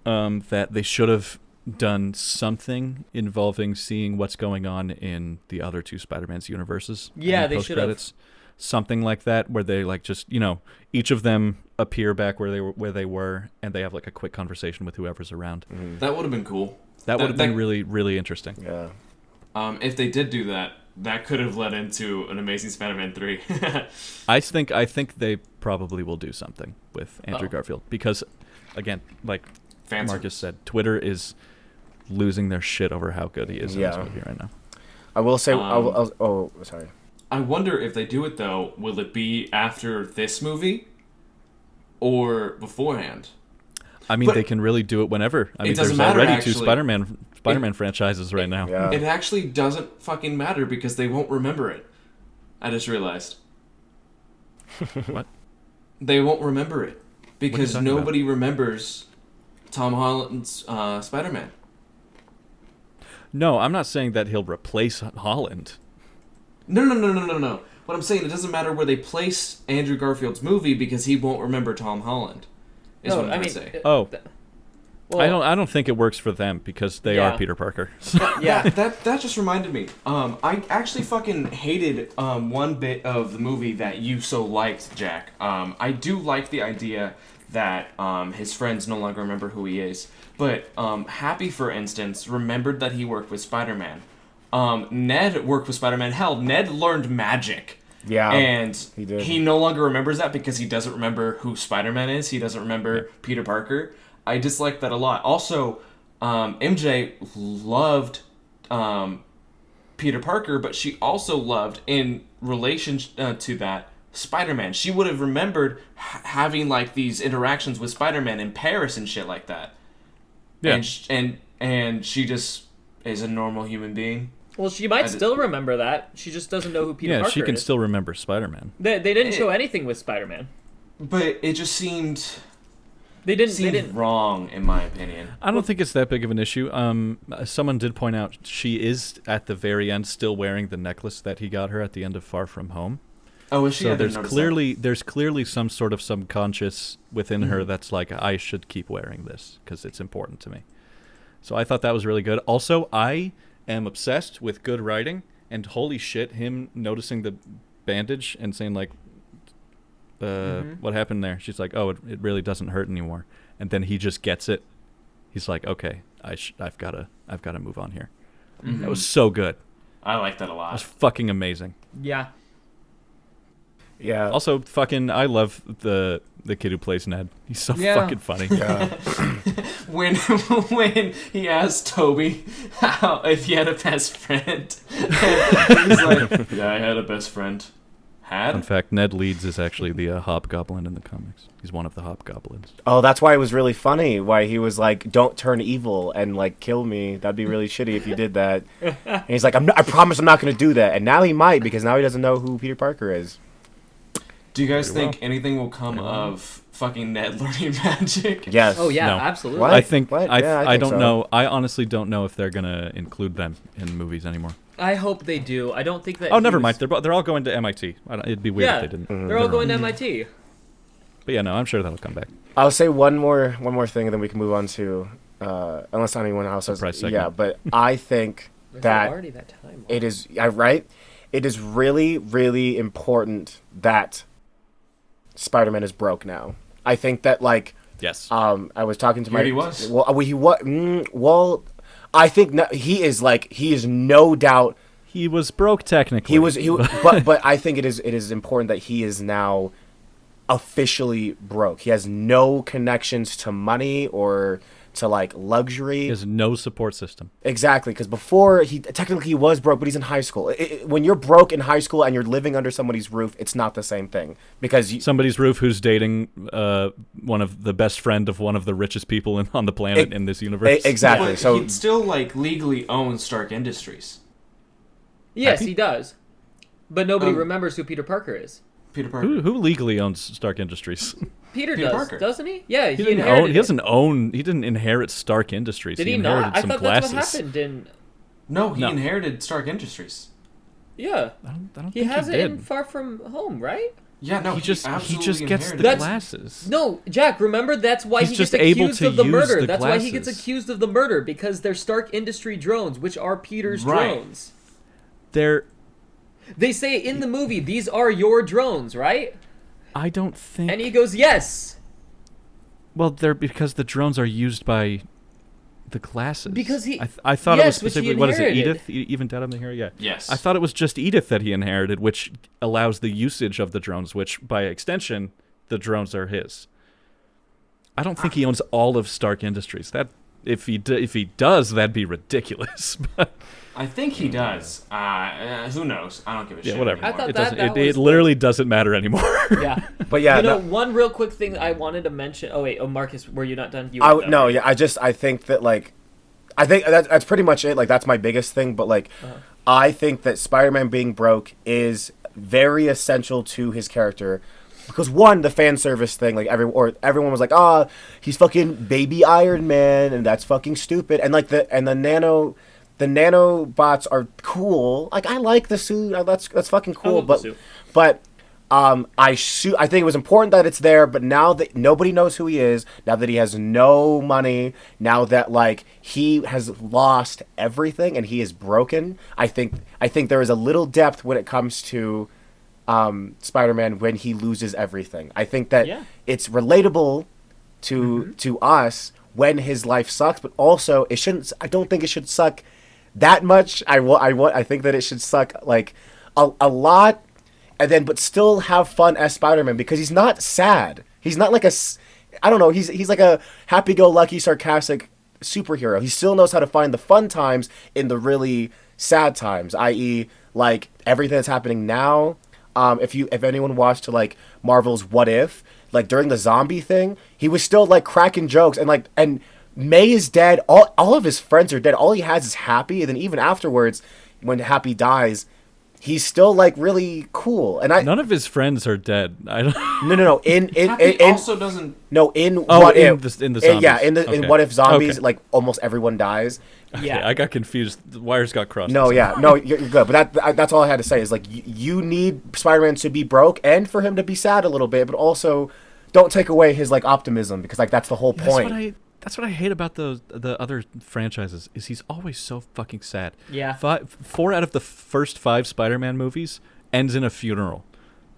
that they should have done something involving seeing what's going on in the other 2 Spider-Man's universes. Yeah, in the they should have. post-credits. Something like that, where they like just each of them appear back where they were, and they have like a quick conversation with whoever's around. That would have been cool. That would have been really, really interesting. Yeah. If they did do that, that could have led into an Amazing Spider-Man 3. I think they probably will do something with Andrew Garfield because, again, like Fans Marcus said, Twitter is losing their shit over how good he is in this Yeah. movie right now. I will say. Sorry. I wonder if they do it though, will it be after this movie or beforehand? I mean, But they can really do it whenever. I mean, doesn't there's matter, already actually. two Spider-Man franchises right now. Yeah. It actually doesn't fucking matter because they won't remember it. I just realized. What? They won't remember it because talking about? nobody remembers Tom Holland's Spider-Man. No, I'm not saying that he'll replace Holland. No. What I'm saying, it doesn't matter where they place Andrew Garfield's movie because he won't remember Tom Holland. Is No, what I'm I trying mean, to say. Oh, well, I don't think it works for them because they Yeah. are Peter Parker. yeah. That just reminded me. I actually fucking hated one bit of the movie that you so liked, Jack. I do like the idea that his friends no longer remember who he is. But Happy, for instance, remembered that he worked with Spider-Man. Ned worked with Spider-Man. Hell, Ned learned magic. Yeah, And he did. he no longer remembers that because he doesn't remember who Spider-Man is. He doesn't remember Peter Parker. I dislike that a lot. Also, MJ loved Peter Parker, but she also loved, in relation to that, Spider-Man. She would have remembered having like these interactions with Spider-Man in Paris and shit like that. Yeah. And she just is a normal human being. Well, she might still remember that. She just doesn't know who Peter Yeah, Parker she can is. still remember Spider-Man. They didn't show anything with Spider-Man. But it just seemed They didn't. wrong, in my opinion. I don't think it's that big of an issue. Someone did point out she is at the very end still wearing the necklace that he got her at the end of Far From Home. Oh, is she? So I didn't there's clearly some sort of subconscious within her that's like, I should keep wearing this because it's important to me. So I thought that was really good. Also, I am obsessed with good writing, and holy shit, him noticing the bandage and saying like, what happened there? She's like, oh, it really doesn't hurt anymore. And then he just gets it. He's like, okay, I've got to move on here. Mm-hmm. That was so good. I like that a It was lot. fucking amazing. Yeah. Yeah. Also, fucking, I love the kid who plays Ned. He's so Yeah. fucking funny. Yeah. When he asked Toby if he had a best friend, and he's like, "Yeah, I had a best friend." In fact, Ned Leeds is actually the hobgoblin in the comics. He's one of the hobgoblins. Oh, that's why it was really funny. Why he was like, "Don't turn evil and like kill me. That'd be really shitty if you did that." And he's like, I promise I'm not going to do that." And now he might because now he doesn't know who Peter Parker is. Do you guys Very think anything will come of fucking Ned learning magic? Yes. Oh yeah, No. absolutely. What? I think What? I Yeah, I think don't so. know. I honestly don't know if they're gonna include them in movies anymore. I hope they do. I don't think that. Oh, he never was- mind. They're all going to MIT. It'd be weird Yeah, if they didn't. they're all going to MIT. But yeah, no, I'm sure that'll come back. I'll say one more thing, and then we can move on to unless anyone else has. Surprise Yeah, segment. but I think There's that already that time. it is right. It is really, really important that Spider-Man is broke now. I think that like Yes. I was talking to He my. already was. Well, he what? Well, I think he is no doubt. He was broke technically. But I think it is important that he is now officially broke. He has no connections to money or to like luxury. He has no support system. Exactly, because before he was broke, but he's in high school. When you're broke in high school and you're living under somebody's roof, it's not the same thing because Somebody's roof who's dating one of the best friend of one of the richest people on the planet in this universe. exactly. But So he still like legally owns Stark Industries. Yes, Happy? he does. But nobody remembers who Peter Parker is. Peter Parker. Who legally owns Stark Industries? Peter Peter does, Parker. doesn't he? Yeah, He he didn't inherited own. He it. doesn't own. He didn't inherit Stark Industries. Did he inherited not? I some thought glasses. that's what happened in. No, he No. inherited Stark Industries. Yeah, I don't he think has he it did. in Far From Home, right? Yeah, no, he just absolutely gets the inherited. That's- glasses. No, Jack. Remember, that's why He's he just gets able accused to of the use murder. the That's why he gets glasses. accused of the murder because they're Stark Industry drones, which are Peter's Right. drones. They're. They say in the movie, "These are your drones," right? I don't think. And he goes, "Yes," Well, they're because the drones are used by the glasses. Because he- I thought it was yes, which he specifically. What is it? inherited. Edith? Even Dead on the Hero? Yeah. Yes. I thought it was just Edith that he inherited, which allows the usage of the drones, which by extension, the drones are his. I don't think he owns all of Stark Industries. That if he does, that'd be ridiculous. But I think he does. Who knows? I don't give a shit. yeah, whatever. I thought It that doesn't. was It literally doesn't matter anymore. Yeah. But yeah, One real quick thing I wanted to mention. Oh wait, Marcus, were you not done? You I were done, no, right? yeah. I think that like, I think that's pretty much it. Like that's my biggest thing. But like, I think that Spider-Man being broke is very essential to his character. Because one, the fan service thing, like everyone was like, he's fucking baby Iron Man, and that's fucking stupid. And like the nanobots are cool. Like I like the suit. That's fucking cool. But I think it was important that it's there. But now that nobody knows who he is, now that he has no money, now that like he has lost everything and he is broken, I think there is a little depth when it comes to Spider-Man when he loses everything. I think that it's relatable to us when his life sucks, but also it shouldn't. I don't think it should suck that much. I think that it should suck like a lot, and then but still have fun as Spider-Man because he's not sad. He's not like I don't know. He's like a happy-go-lucky, sarcastic superhero. He still knows how to find the fun times in the really sad times, i.e., like everything that's happening now. If anyone watched like Marvel's What If, like during the zombie thing, he was still like cracking jokes and May is dead. All of his friends are dead. All he has is Happy, and then even afterwards, when Happy dies, he's still like really cool. And none of his friends are dead. I don't. No. Happy also doesn't. No, in What If in the zombies. In What If Zombies, like almost everyone dies. Yeah, okay, I got confused. The wires got crossed. No, you're good. But that's all I had to say is like you need Spider-Man to be broke and for him to be sad a little bit, but also don't take away his like optimism because like that's the whole point. That's what I hate about the other franchises is he's always so fucking sad. Yeah. 4 out of the first 5 Spider-Man movies ends in a funeral.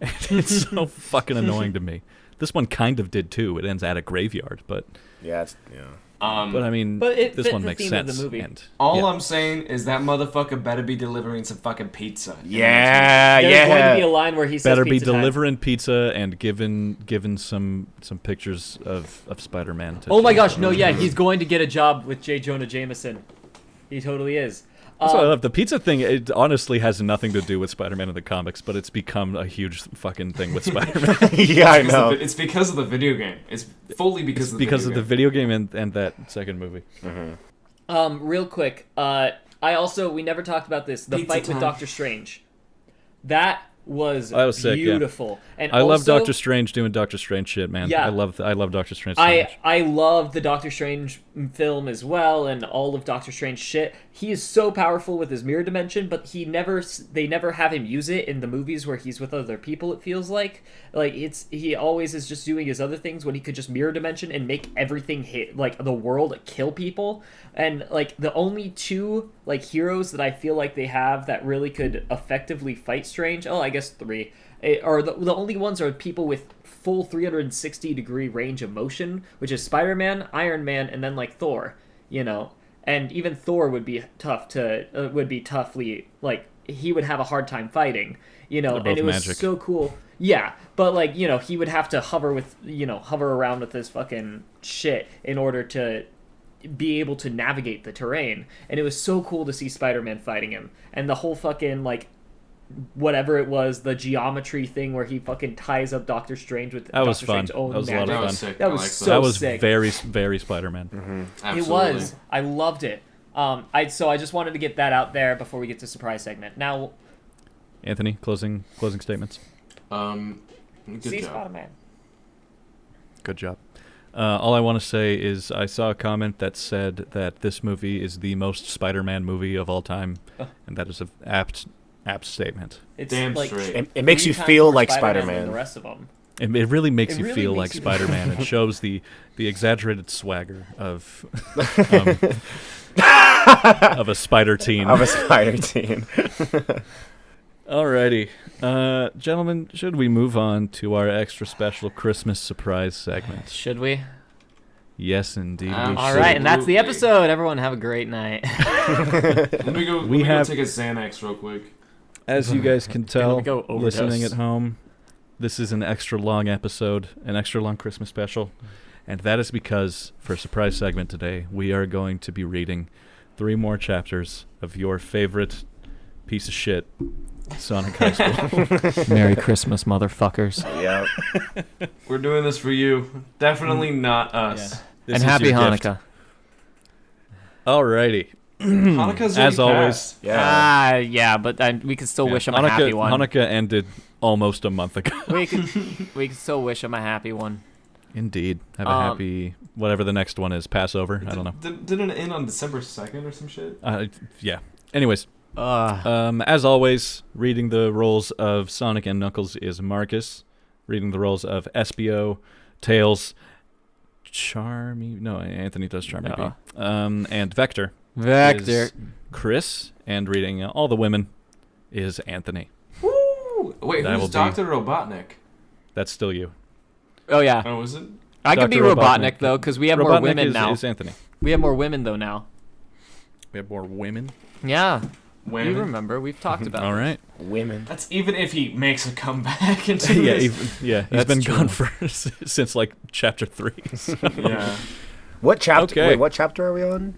And it's so fucking annoying to me. This one kind of did too. It ends at a graveyard, but Yeah. but I mean, it this fit one the makes theme of the sense. movie. And, All yeah. I'm saying is that motherfucker better be delivering some fucking pizza. Yeah, There's going to be a line where he says better be pizza time. delivering pizza and given some pictures of Spider-Man. Oh my gosh, no, yeah, he's going to get a job with J. Jonah Jameson. He totally is. That's what I love. The pizza thing, it honestly has nothing to do with Spider-Man in the comics, but it's become a huge fucking thing with Spider-Man. Yeah, I know. It's because of the video game. It's fully because of the video game and that second movie. Real quick, we never talked about this. The Pizza fight time. with Doctor Strange. That was sick, yeah. beautiful. And I love also, Doctor Strange doing Doctor Strange shit, man. Yeah. I love Doctor Strange so much. I love the Doctor Strange film as well, and all of Doctor Strange shit. He is so powerful with his mirror dimension, but they never have him use it in the movies where he's with other people. It feels like he always is just doing his other things when he could just mirror dimension and make everything hit like the world kill people. And like the only two like heroes that I feel like they have that really could effectively fight Strange. Oh, I guess 3. Or the only ones are people with full 360-degree range of motion, which is Spider-Man, Iron Man, and then like Thor, you know. And even Thor would be toughly like he would have a hard time fighting, you know. They're And it both was magic. so cool. Yeah, but like, you know, he would have to hover around with this fucking shit in order to be able to navigate the terrain. And it was so cool to see Spider-Man fighting him. And the whole fucking like whatever it was, the geometry thing where he fucking ties up Doctor Strange with That was Doctor fun. Strange's own That was a lot of magic. fun. Sick. That I was like so That was sick. very, very Spider-Man. Absolutely. It was. I loved it. I just wanted to get that out there before we get to surprise segment. Now, Anthony, closing statements. Good see job. Spider-Man. Good job. All I want to say is I saw a comment that said that this movie is the most Spider-Man movie of all time, and that is an apt statement. It's Damn like straight. It makes 3 you times feel more like Spider-Man than Spider-Man. the rest of them. It really makes It you really feel makes like you- Spider-Man. It shows the exaggerated swagger of of a spider teen. Of a Spider Teen. Alrighty, gentlemen, should we move on to our extra special Christmas surprise segment? Should we? Yes, indeed. All right, and that's the episode. Everyone have a great night. Let me go have- take a Xanax real quick. As you guys can tell, go overdose. listening at home, this is an extra long episode, an extra long Christmas special. And that is because, for a surprise segment today, we are going to be reading 3 more chapters of your favorite piece of shit, Sonic High School. Merry Christmas, motherfuckers. Yeah. We're doing this for you. Definitely not us. This And is happy your gift. Hanukkah. Alrighty. Hanukkah's As already always. passed. Yeah. Yeah, but we can still Yeah, wish him a happy one. Hanukkah ended almost a month ago. We can still wish him a happy one. Indeed. Have a happy, whatever the next one is, Passover. I don't know. Didn't it end on December 2nd or some shit? Yeah. Anyways, as always, reading the roles of Sonic and Knuckles is Marcus. Reading the roles of Espio, Tails, Charmy. No, Anthony does Charmy. No. And Vector. Vector. Is Chris. And reading all the women is Anthony. Woo! Wait, That will who's be- Dr. Robotnik? That's still you. Oh, yeah. Oh, is it? I could be Dr. Robotnik, though, because we have more Robotnik women is, now. is Anthony. We have more women, though, now. We have more women. Yeah. Women? You remember. We've talked about All this. right. Women. That's even if he makes a comeback into Yeah, this. he's That's been true. gone for since like chapter 3. Yeah. What chapter? Okay. Wait, what chapter are we on?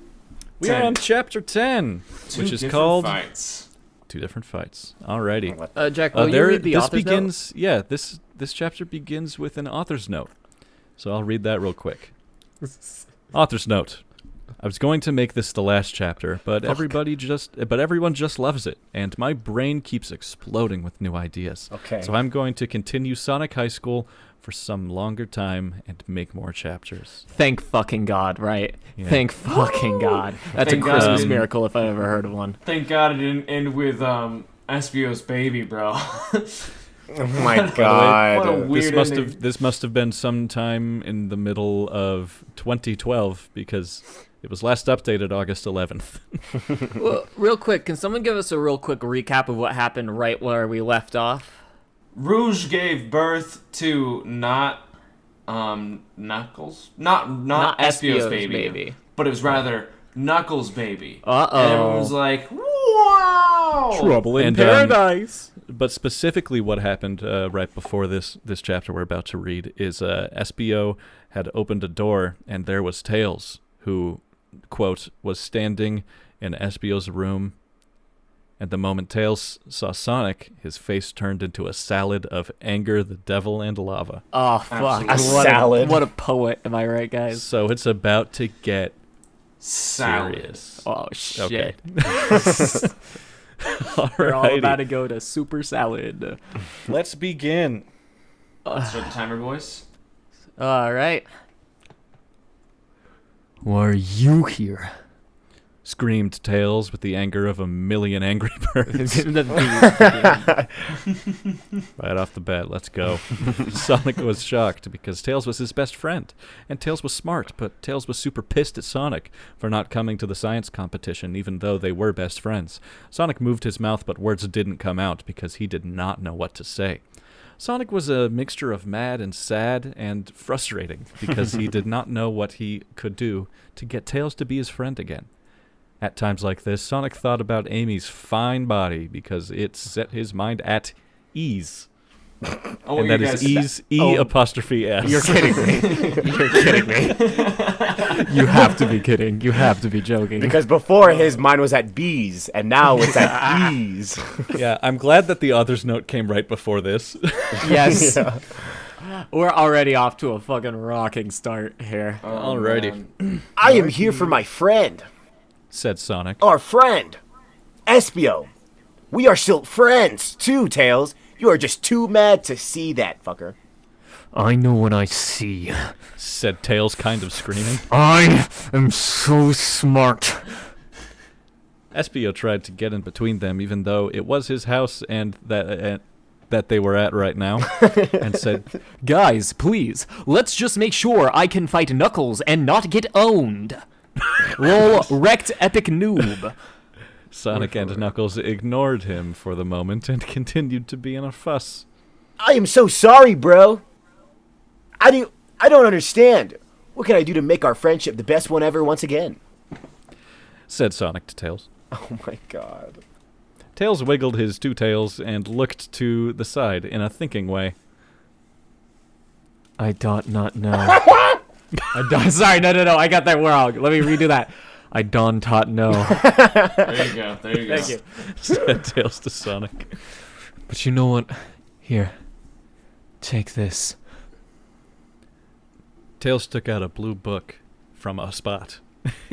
We are on chapter 10, which is different called fights. 2 Different Fights. Alrighty. Jack, will you read the this author's begins. Yeah, this chapter begins with an author's note. So I'll read that real quick. Author's note. I was going to make this the last chapter, but everyone just loves it, and my brain keeps exploding with new ideas. Okay. So I'm going to continue Sonic High School for some longer time and make more chapters. Thank fucking God, right? Yeah. Thank fucking God. That's Thank a Christmas God. miracle if I ever heard of one. Thank God it didn't end with Espio's baby, bro. Oh my What a god. weird ending. This must have been sometime in the middle of 2012 because it was last updated August 11th. Well, real quick, can someone give us a real quick recap of what happened right where we left off? Rouge gave birth to not Knuckles, not Espio's baby, but it was rather Knuckles' baby. And everyone was like, "Wow!" Trouble in And, paradise. But specifically what happened right before this chapter we're about to read is Espio had opened a door and there was Tails, who, quote, was standing in Espio's room. And the moment Tails saw Sonic, his face turned into a salad of anger, the devil, and lava. Oh, fuck. Absolutely. What salad. What a poet. Am I right, guys? So it's about to get Salad. serious. Oh, shit. Okay. We're all Alrighty. about to go to Super Salad. Let's begin. Let's start the timer, boys. All right. Why are you here? Screamed Tails with the anger of a million angry birds. Right off the bat, let's go. Sonic was shocked because Tails was his best friend. And Tails was smart, but Tails was super pissed at Sonic for not coming to the science competition even though they were best friends. Sonic moved his mouth, but words didn't come out because he did not know what to say. Sonic was a mixture of mad and sad and frustrating because he did not know what he could do to get Tails to be his friend again. At times like this, Sonic thought about Amy's fine body because it set his mind at ease. Oh, And that is ease, apostrophe S. You're kidding me. You're kidding me. You have to be kidding. You have to be joking. Because before his mind was at B's, and now it's at E's. Yeah, I'm glad that the author's note came right before this. Yes. Yeah. We're already off to a fucking rocking start here. Alrighty. I am here for my friend. Said Sonic. Our friend. Espio. We are still friends, too, Tails. You are just too mad to see that, fucker. I know what I see. Said Tails, kind of screaming. I am so smart. Espio tried to get in between them, even though it was his house and that they were at right now, and said, Guys, please, let's just make sure I can fight Knuckles and not get owned. Lol, wrecked epic noob. Sonic and Knuckles ignored him for the moment and continued to be in a fuss. I am so sorry, bro. I don't understand. What can I do to make our friendship the best one ever once again? Said Sonic to Tails. Oh my god. Tails wiggled his 2 tails and looked to the side in a thinking way. I dot not know. Sorry, no. I got that wrong. Let me redo that. I don't know. There you go. Thank you. Said Tails to Sonic. But you know what? Here. Take this. Tails took out a blue book from a spot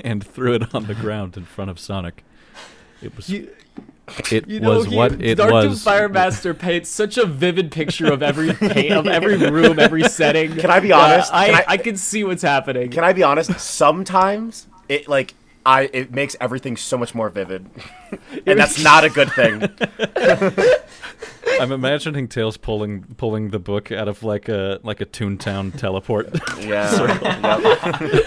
and threw it on the ground in front of Sonic. It was Dark Fire Master paints such a vivid picture of every of every room, every setting. Can I be honest? I can see what's happening. Can I be honest? Sometimes it makes everything so much more vivid, and that's not a good thing. I'm imagining Tails pulling the book out of like a Toontown teleport. Yeah. Yep.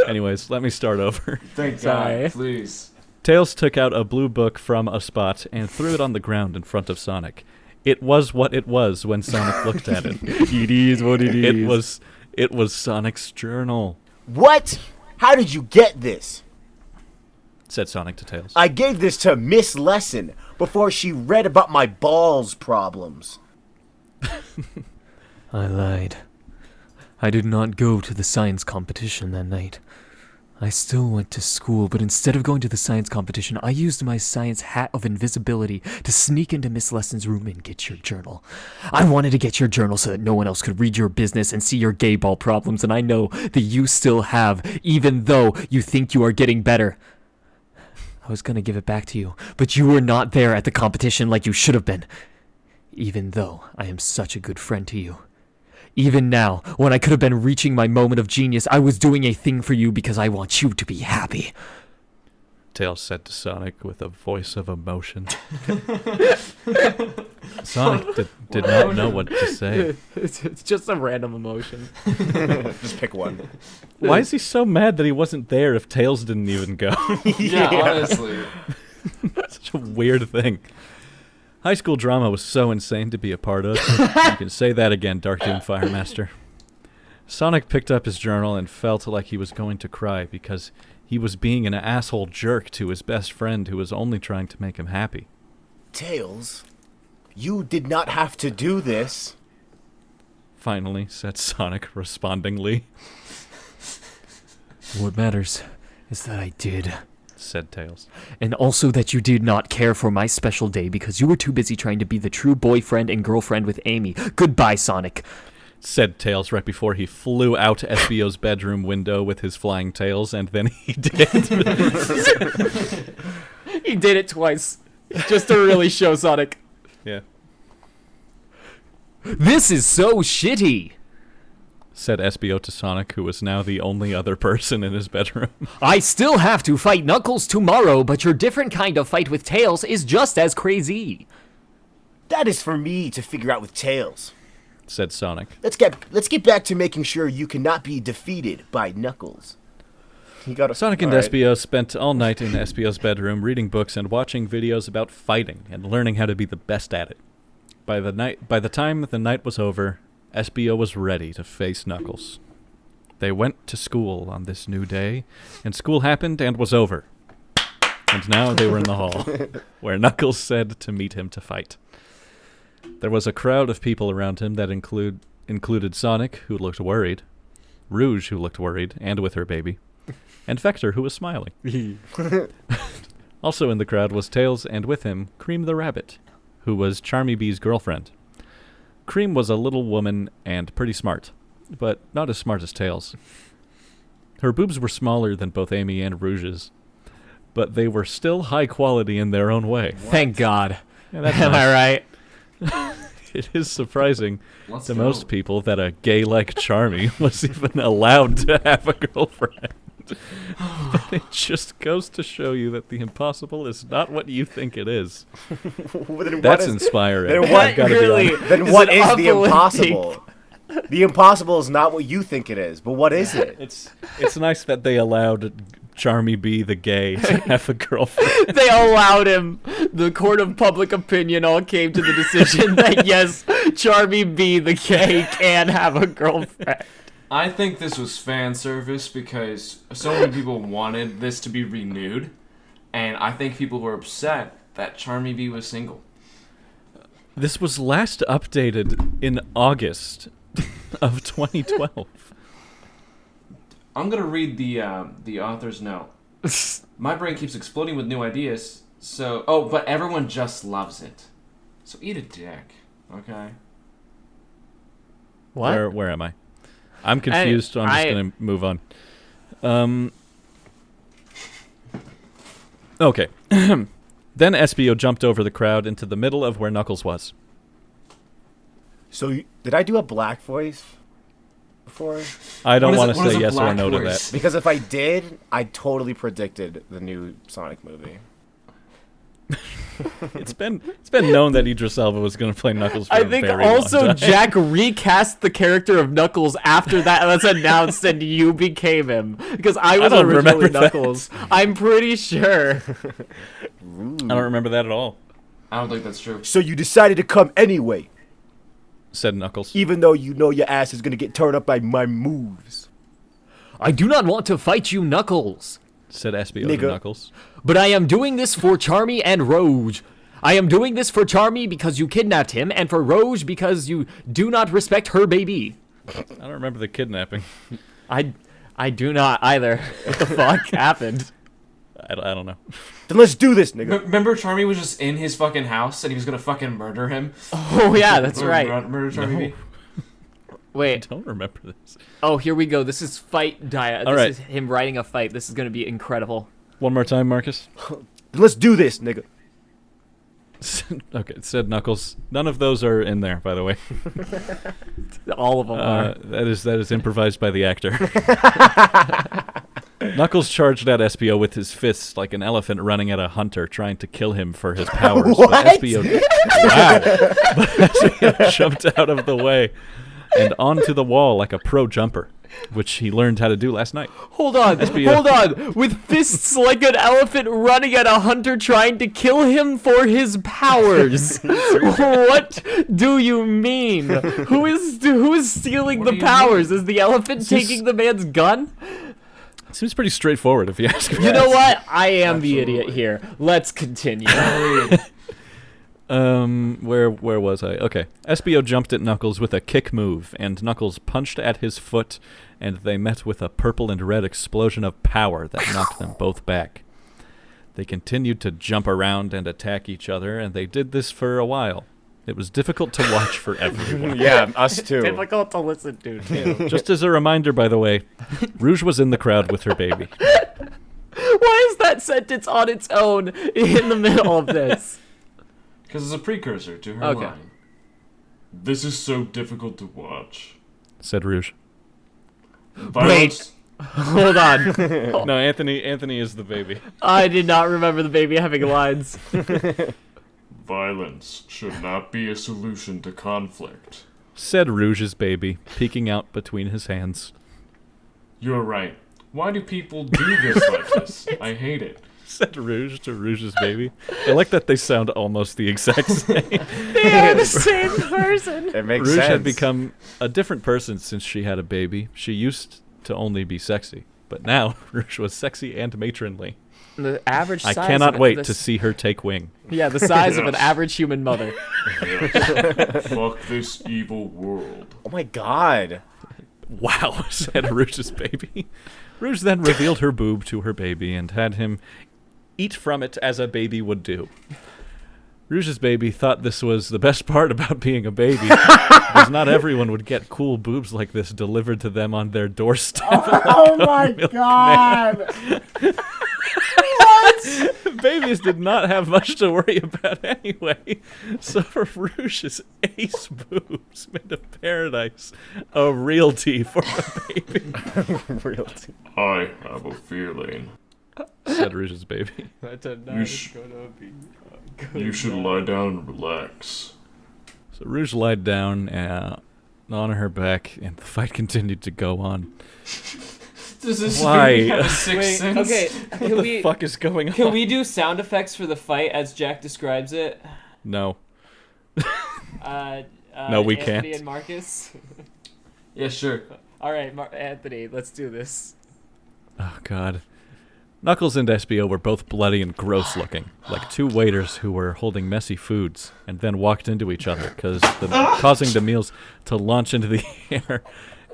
Anyways, let me start over. Thank God, please. Tails took out a blue book from a spot and threw it on the ground in front of Sonic. It was what it was when Sonic looked at it. It is what it is. It was Sonic's journal. What? How did you get this? Said Sonic to Tails. I gave this to Miss Lesson before she read about my balls problems. I lied. I did not go to the science competition that night. I still went to school, but instead of going to the science competition, I used my science hat of invisibility to sneak into Miss Lesson's room and get your journal. I wanted to get your journal so that no one else could read your business and see your gay ball problems, and I know that you still have, even though you think you are getting better. I was gonna give it back to you, but you were not there at the competition like you should have been, even though I am such a good friend to you. Even now, when I could have been reaching my moment of genius, I was doing a thing for you because I want you to be happy. Tails said to Sonic with a voice of emotion. Sonic did not know what to say. It's just a random emotion. Just pick one. Why is he so mad that he wasn't there if Tails didn't even go? Yeah, honestly. Such a weird thing. High school drama was so insane to be a part of. You can say that again, Dark Doom Firemaster. Sonic picked up his journal and felt like he was going to cry because he was being an asshole jerk to his best friend who was only trying to make him happy. Tails, you did not have to do this. Finally, said Sonic respondingly. What matters is that I did. Said Tails. And also that you did not care for my special day because you were too busy trying to be the true boyfriend and girlfriend with Amy. Goodbye, Sonic. Said Tails right before he flew out SBO's bedroom window with his flying tails, and then he did. He did it twice. Just to really show Sonic. Yeah. This is so shitty. Said SBO to Sonic, who was now the only other person in his bedroom. I still have to fight Knuckles tomorrow, but your different kind of fight with Tails is just as crazy. That is for me to figure out with Tails. Said Sonic. Let's get back to making sure you cannot be defeated by Knuckles. Sonic and SBO spent all night in SBO's bedroom reading books and watching videos about fighting and learning how to be the best at it. By the time the night was over, SBO was ready to face Knuckles. They went to school on this new day, and school happened and was over. And now they were in the hall, where Knuckles said to meet him to fight. There was a crowd of people around him that included Sonic, who looked worried, Rouge, who looked worried, and with her baby, and Vector, who was smiling. Also in the crowd was Tails, and with him, Cream the Rabbit, who was Charmy Bee's girlfriend. Cream was a little woman and pretty smart, but not as smart as Tails. Her boobs were smaller than both Amy and Rouge's, but they were still high quality in their own way. Thank God. Yeah, that's Am nice. I right? It is surprising Let's to go. most people that a gay like Charmy was even allowed to have a girlfriend. But it just goes to show you that the impossible is not what you think it is. That's inspiring. Then what, I've gotta be really? honest. then Is what it is the uplifting? impossible? The impossible is not what you think it is, but what is it? It's nice that they allowed Charmy B the gay to have a girlfriend. They allowed him. The court of public opinion all came to the decision that yes, Charmy B the gay can have a girlfriend. I think this was fan service because so many people wanted this to be renewed, and I think people were upset that Charmy B was single. This was last updated in August of 2012. I'm gonna read the author's note. My brain keeps exploding with new ideas. So, but everyone just loves it. So eat a dick, okay? What? Where am I? I'm confused, so I'm just going to move on. Okay. Then Espio jumped over the crowd into the middle of where Knuckles was. So, did I do a black voice before? I don't want to What is say a yes or black no to voice? that. Because if I did, I totally predicted the new Sonic movie. It's been known that Idris Elba was going to play Knuckles for I a think very also long time. Jack recast the character of Knuckles after that was announced and you became him. Because I was don't originally remember that. Knuckles. I'm pretty sure. I don't remember that at all, I don't think that's true. So you decided to come anyway, said Knuckles. even though you know your ass is gonna get turned up by my moves. I do not want to fight you, Knuckles. Said Espio Nigga. to Knuckles. But I am doing this for Charmy and Rouge. I am doing this for Charmy because you kidnapped him, and for Rouge because you do not respect her baby. I don't remember the kidnapping. I do not either. What the fuck happened? I don't know. Then let's do this, nigga. Remember Charmy was just in his fucking house and he was gonna fucking murder him? Oh yeah, that's Or right. Murder Charmy B? I Wait. don't remember this. Oh, here we go. This is fight diet. All This right. is him writing a fight. This is gonna be incredible. One more time, Marcus. Then let's do this, nigga. Okay, it said Knuckles. None of those are in there, by the way. All of them are. That is improvised by the actor. Knuckles charged at Espio with his fists like an elephant running at a hunter trying to kill him for his powers. What? But Espio, but Espio jumped out of the way and onto the wall like a pro jumper, which he learned how to do last night. Hold on, Espio. hold on. With fists like an elephant running at a hunter trying to kill him for his powers. What do you mean? Who is stealing What the do you powers? mean? Is the elephant This is- taking the man's gun? Seems pretty straightforward if you ask me. You know what? I am the Absolutely. idiot here. Let's continue. Where was I? Okay. Espio jumped at Knuckles with a kick move, and Knuckles punched at his foot, and they met with a purple and red explosion of power that knocked them both back. They continued to jump around and attack each other, and they did this for a while. It was difficult to watch for everyone. Yeah, us too. Difficult to listen to, too. Just as a reminder, by the way, Rouge was in the crowd with her baby. Why is that sentence on its own in the middle of this? Because it's a precursor to her Okay. line. This is so difficult to watch. Said Rouge. Violence, Hold on. No, Anthony is the baby. I did not remember the baby having lines. violence should not be a solution to conflict. Said Rouge's baby, peeking out between his hands. You're right. Why do people do this like this? I hate it. Said Rouge to Rouge's baby. I like that they sound almost the exact same. They are the same person. It makes Rouge sense. had become a different person since she had a baby. She used to only be sexy, but now Rouge was sexy and matronly. The average I size cannot of wait the to see her take wing. Yeah, the size of an Yes. average human mother. Fuck this evil world. Oh my god. Wow, said Rouge's baby. Rouge then revealed her boob to her baby and had him eat from it as a baby would do. Rouge's baby thought this was the best part about being a baby, because not everyone would get cool boobs like this delivered to them on their doorstep. Oh my god. Babies did not have much to worry about anyway, so Rouge's ace boobs made a paradise of realty for a baby, Realty. I have a feeling. said Rouge's baby. You, you should lie down and relax. So Rouge lied down on her back, and the fight continued to go on. Does this Why? baby have a sixth sense? okay, What the fuck is going on? Can we do sound effects for the fight as Jack describes it? No. No, No, we Anthony can't. and Marcus. Yeah, sure. All right, Anthony, let's do this. Oh, God. Knuckles and Espio were both bloody and gross looking, like two waiters who were holding messy foods and then walked into each other, causing the meals to launch into the air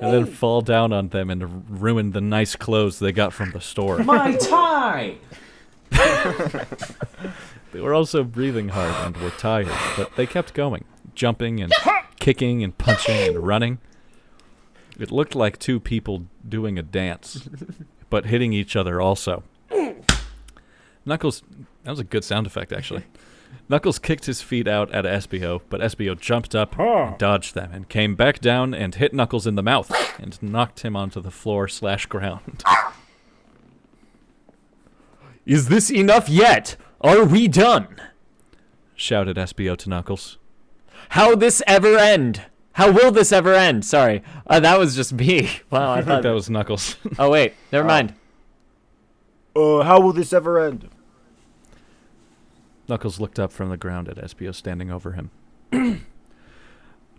and then fall down on them and ruin the nice clothes they got from the store. My tie! They were also breathing hard and were tired, but they kept going, jumping and kicking and punching and running. It looked like two people doing a dance, but hitting each other also. Knuckles, that was a good sound effect, actually. Knuckles kicked his feet out at Espio, but Espio jumped up and dodged them and came back down and hit Knuckles in the mouth and knocked him onto the floor/ground. Is this enough yet? Are we done? Shouted Espio to Knuckles. How this ever end? How will this ever end? Sorry, that was just me. Wow, I think that was Knuckles. Oh wait, never mind. How will this ever end? Knuckles looked up from the ground at Espio standing over him.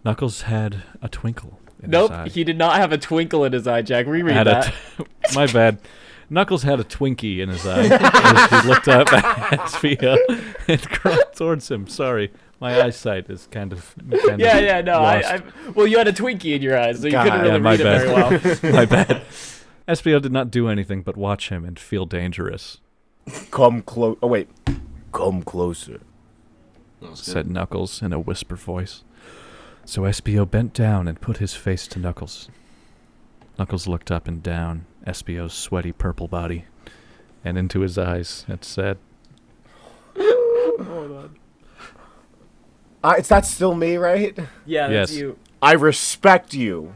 Knuckles had a twinkle in his eye. Nope, he did not have a twinkle in his eye, Jack. Reread that. My bad. Knuckles had a Twinkie in his eye as he looked up at Espio and crawled towards him. Sorry, my eyesight is kind of Yeah, no, lost. well, you had a Twinkie in your eyes, so you God, couldn't really read it very well. My bad. Espio did not do anything but watch him and feel dangerous. Come close. Oh wait, come closer. Said Knuckles in a whisper voice. So Espio bent down and put his face to Knuckles. Knuckles looked up and down Espio's sweaty purple body and into his eyes and said, Hold on. It's not still me, right? Yeah, that's Yes. you. I respect you.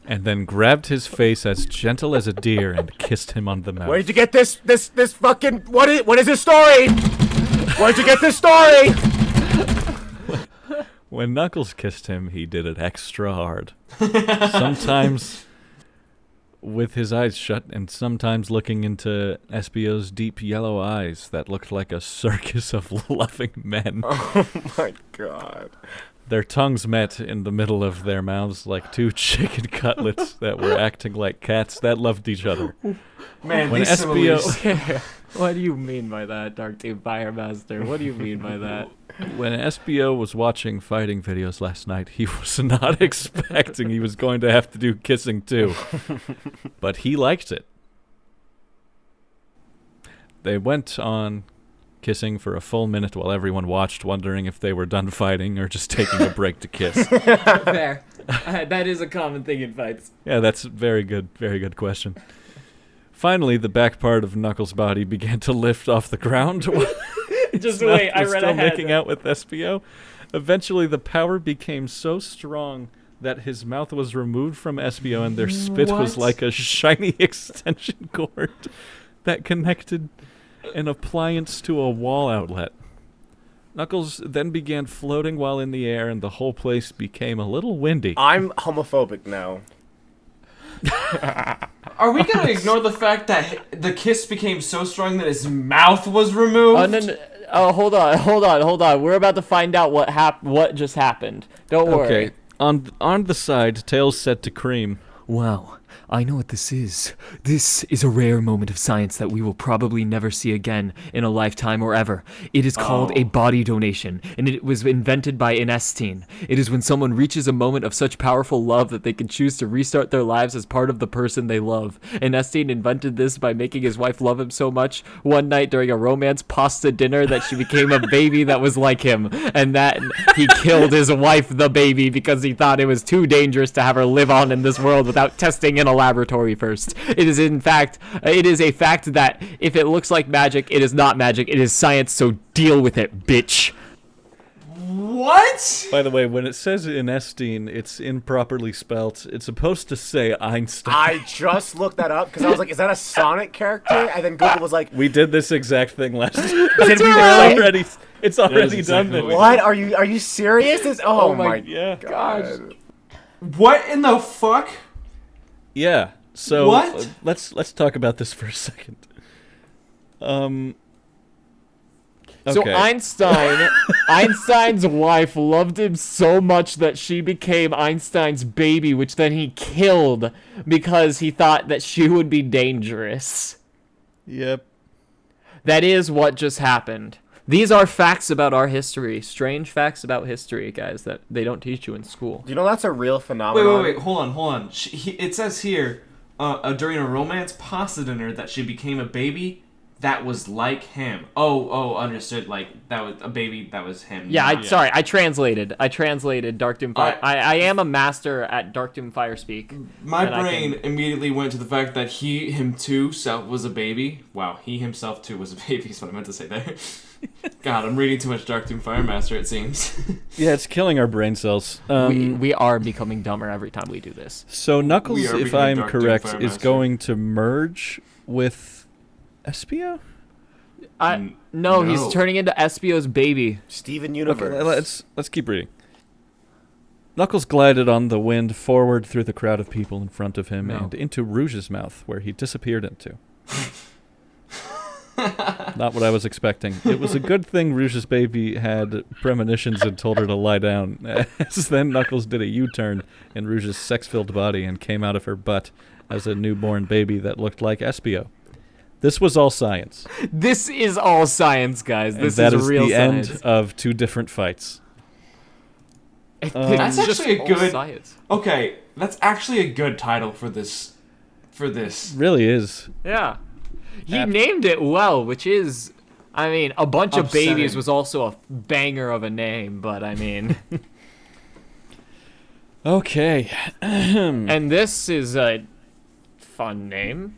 and then grabbed his face as gentle as a deer and kissed him on the mouth. Where'd you get this fucking, what is this story? Where'd you get this story? When Knuckles kissed him, he did it extra hard. Sometimes with his eyes shut, and sometimes looking into Espio's deep yellow eyes that looked like a circus of loving men. Oh my god. Their tongues met in the middle of their mouths like two chicken cutlets that were acting like cats that loved each other. Man, When these Espio similes. What do you mean by that, Dark Team Firemaster? What do you mean by that? When Espio was watching fighting videos last night, he was not expecting he was going to have to do kissing too. But he liked it. They went on kissing for a full minute while everyone watched, wondering if they were done fighting or just taking a break to kiss. Fair. That is a common thing in fights. Yeah, that's very good question. Finally, the back part of Knuckles' body began to lift off the ground. Just Mouth wait, I was read still ahead. making out with Espio. Eventually, the power became so strong that his mouth was removed from Espio and their spit was What? like a shiny extension cord that connected an appliance to a wall outlet. Knuckles then began floating while in the air, and the whole place became a little windy. I'm homophobic now. Are we gonna ignore the fact that the kiss became so strong that his mouth was removed? Oh, no. Oh, hold on. We're about to find out what just happened. Don't worry. Okay, on the side, Tails said to Cream, Wow, I know what this is. This is a rare moment of science that we will probably never see again in a lifetime or ever. It is called a body donation, and it was invented by Ernestine. It is when someone reaches a moment of such powerful love that they can choose to restart their lives as part of the person they love. Ernestine invented this by making his wife love him so much one night during a romance pasta dinner that she became a baby that was like him, and that he killed his wife, the baby, because he thought it was too dangerous to have her live on in this world without testing in a laboratory first. It is a fact that if it looks like magic, it is not magic, it is science, so deal with it, bitch. What? by the way, when it says Ernestine, it's improperly spelt. It's supposed to say Einstein. I just looked that up because I was like, is that a Sonic character? And then Google was like, We did this exact thing last time. did we really? It's already done. exactly This. What? Are you serious? Oh my Yeah. god. What in the fuck? Yeah. So What? Let's talk about this for a second. So Okay. Einstein's wife loved him so much that she became Einstein's baby, which then he killed because he thought that she would be dangerous. Yep. That is what just happened. These are facts about our history. Strange facts about history, guys, that they don't teach you in school. You know that's a real phenomenon. Wait. Hold on. It says here, during a romance pasta dinner that she became a baby that was like him. Oh, understood. Like, that was a baby that was him. Yeah, sorry, I translated Dark Doom Fire. I am a master at Dark Doom Fire speak. My brain immediately went to the fact that he, him too, self was a baby. Wow, he himself too was a baby is what I meant to say there. God, I'm reading too much Dark Doom Fire Master, it seems. Yeah, it's killing our brain cells. We are becoming dumber every time we do this. So Knuckles, if I'm Dark Doom correct, Fire is Master. going to merge with Espio? No, he's No. turning into Espio's baby. Steven Universe. Okay, let's keep reading. Knuckles glided on the wind forward through the crowd of people in front of him and into Rouge's mouth, where he disappeared into. Not what I was expecting. It was a good thing Rouge's baby had premonitions and told her to lie down, as then Knuckles did a U-turn in Rouge's sex-filled body and came out of her butt as a newborn baby that looked like Espio. This was all science. This is all science, guys. This and that is real the science. end of 2 different fights. That's It's just actually a all good. science. Okay, that's actually a good title for this. Really is. Yeah. He named it well, which is, I mean, a bunch of babies Upsetting. was also a banger of a name, but I mean, Okay. and this is a fun name.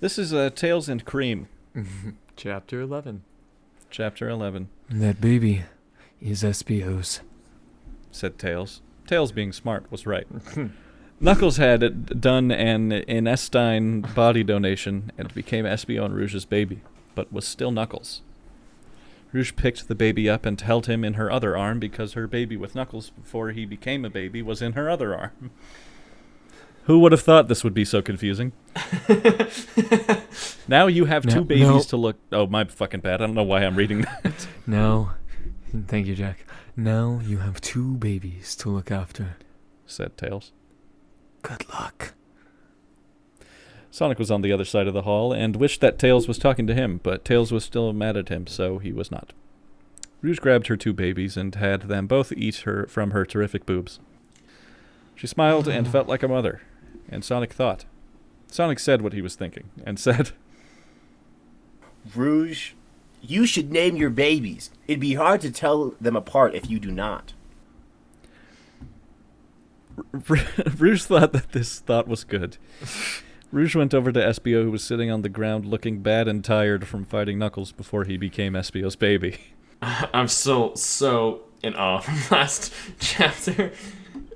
This is Tails and Cream, Chapter 11. Chapter 11, That baby is Espio's. said Tails. Tails, being smart, was right. Knuckles had done an intestine body donation and became Espio and Rouge's baby, but was still Knuckles. Rouge picked the baby up and held him in her other arm because her baby with Knuckles before he became a baby was in her other arm. Who would have thought this would be so confusing? Now you have 2 babies to look... Oh, my fucking bad. I don't know why I'm reading that. Now, thank you, Jack. Now you have 2 babies to look after. Said Tails. Good luck. Sonic was on the other side of the hall and wished that Tails was talking to him, but Tails was still mad at him, so he was not. Rouge grabbed her 2 babies and had them both eat her from her terrific boobs. She smiled and felt like a mother, and Sonic thought. Sonic said what he was thinking, and said, Rouge, you should name your babies. It'd be hard to tell them apart if you do not. Rouge thought that this thought was good. Rouge went over to Espio, who was sitting on the ground looking bad and tired from fighting Knuckles before he became Espio's baby. I'm so in awe from last chapter.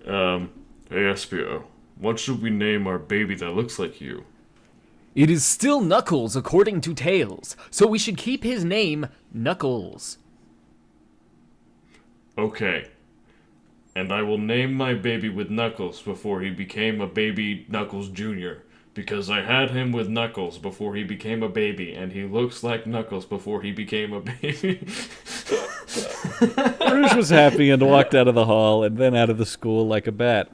Hey Espio, what should we name our baby that looks like you? It is still Knuckles, according to Tails, so we should keep his name Knuckles. Okay. And I will name my baby with Knuckles before he became a baby Knuckles Jr. Because I had him with Knuckles before he became a baby, and he looks like Knuckles before he became a baby. Rouge was happy and walked out of the hall and then out of the school like a bat.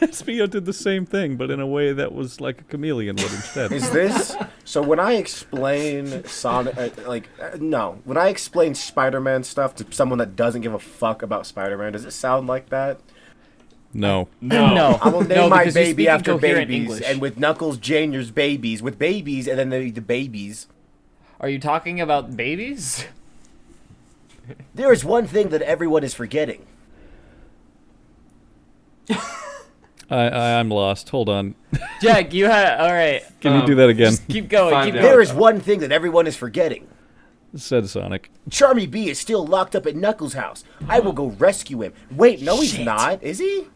Espio did the same thing, but in a way that was like a chameleon would instead. Is this so? When I explain Sonic, when I explain Spider-Man stuff to someone that doesn't give a fuck about Spider-Man, does it sound like that? No. No. I will name No, my because you baby speak in after coherent babies, English. and with Knuckles Jr.'s babies, with babies, and then the babies. Are you talking about babies? There is one thing that everyone is forgetting. I'm lost. Hold on. Jack, you had... Alright. Can you do that again? Just keep going, Find keep out. going. There is one thing that everyone is forgetting. Said Sonic. Charmy B is still locked up at Knuckles' house. I will go rescue him. Wait, no, he's not. Is he?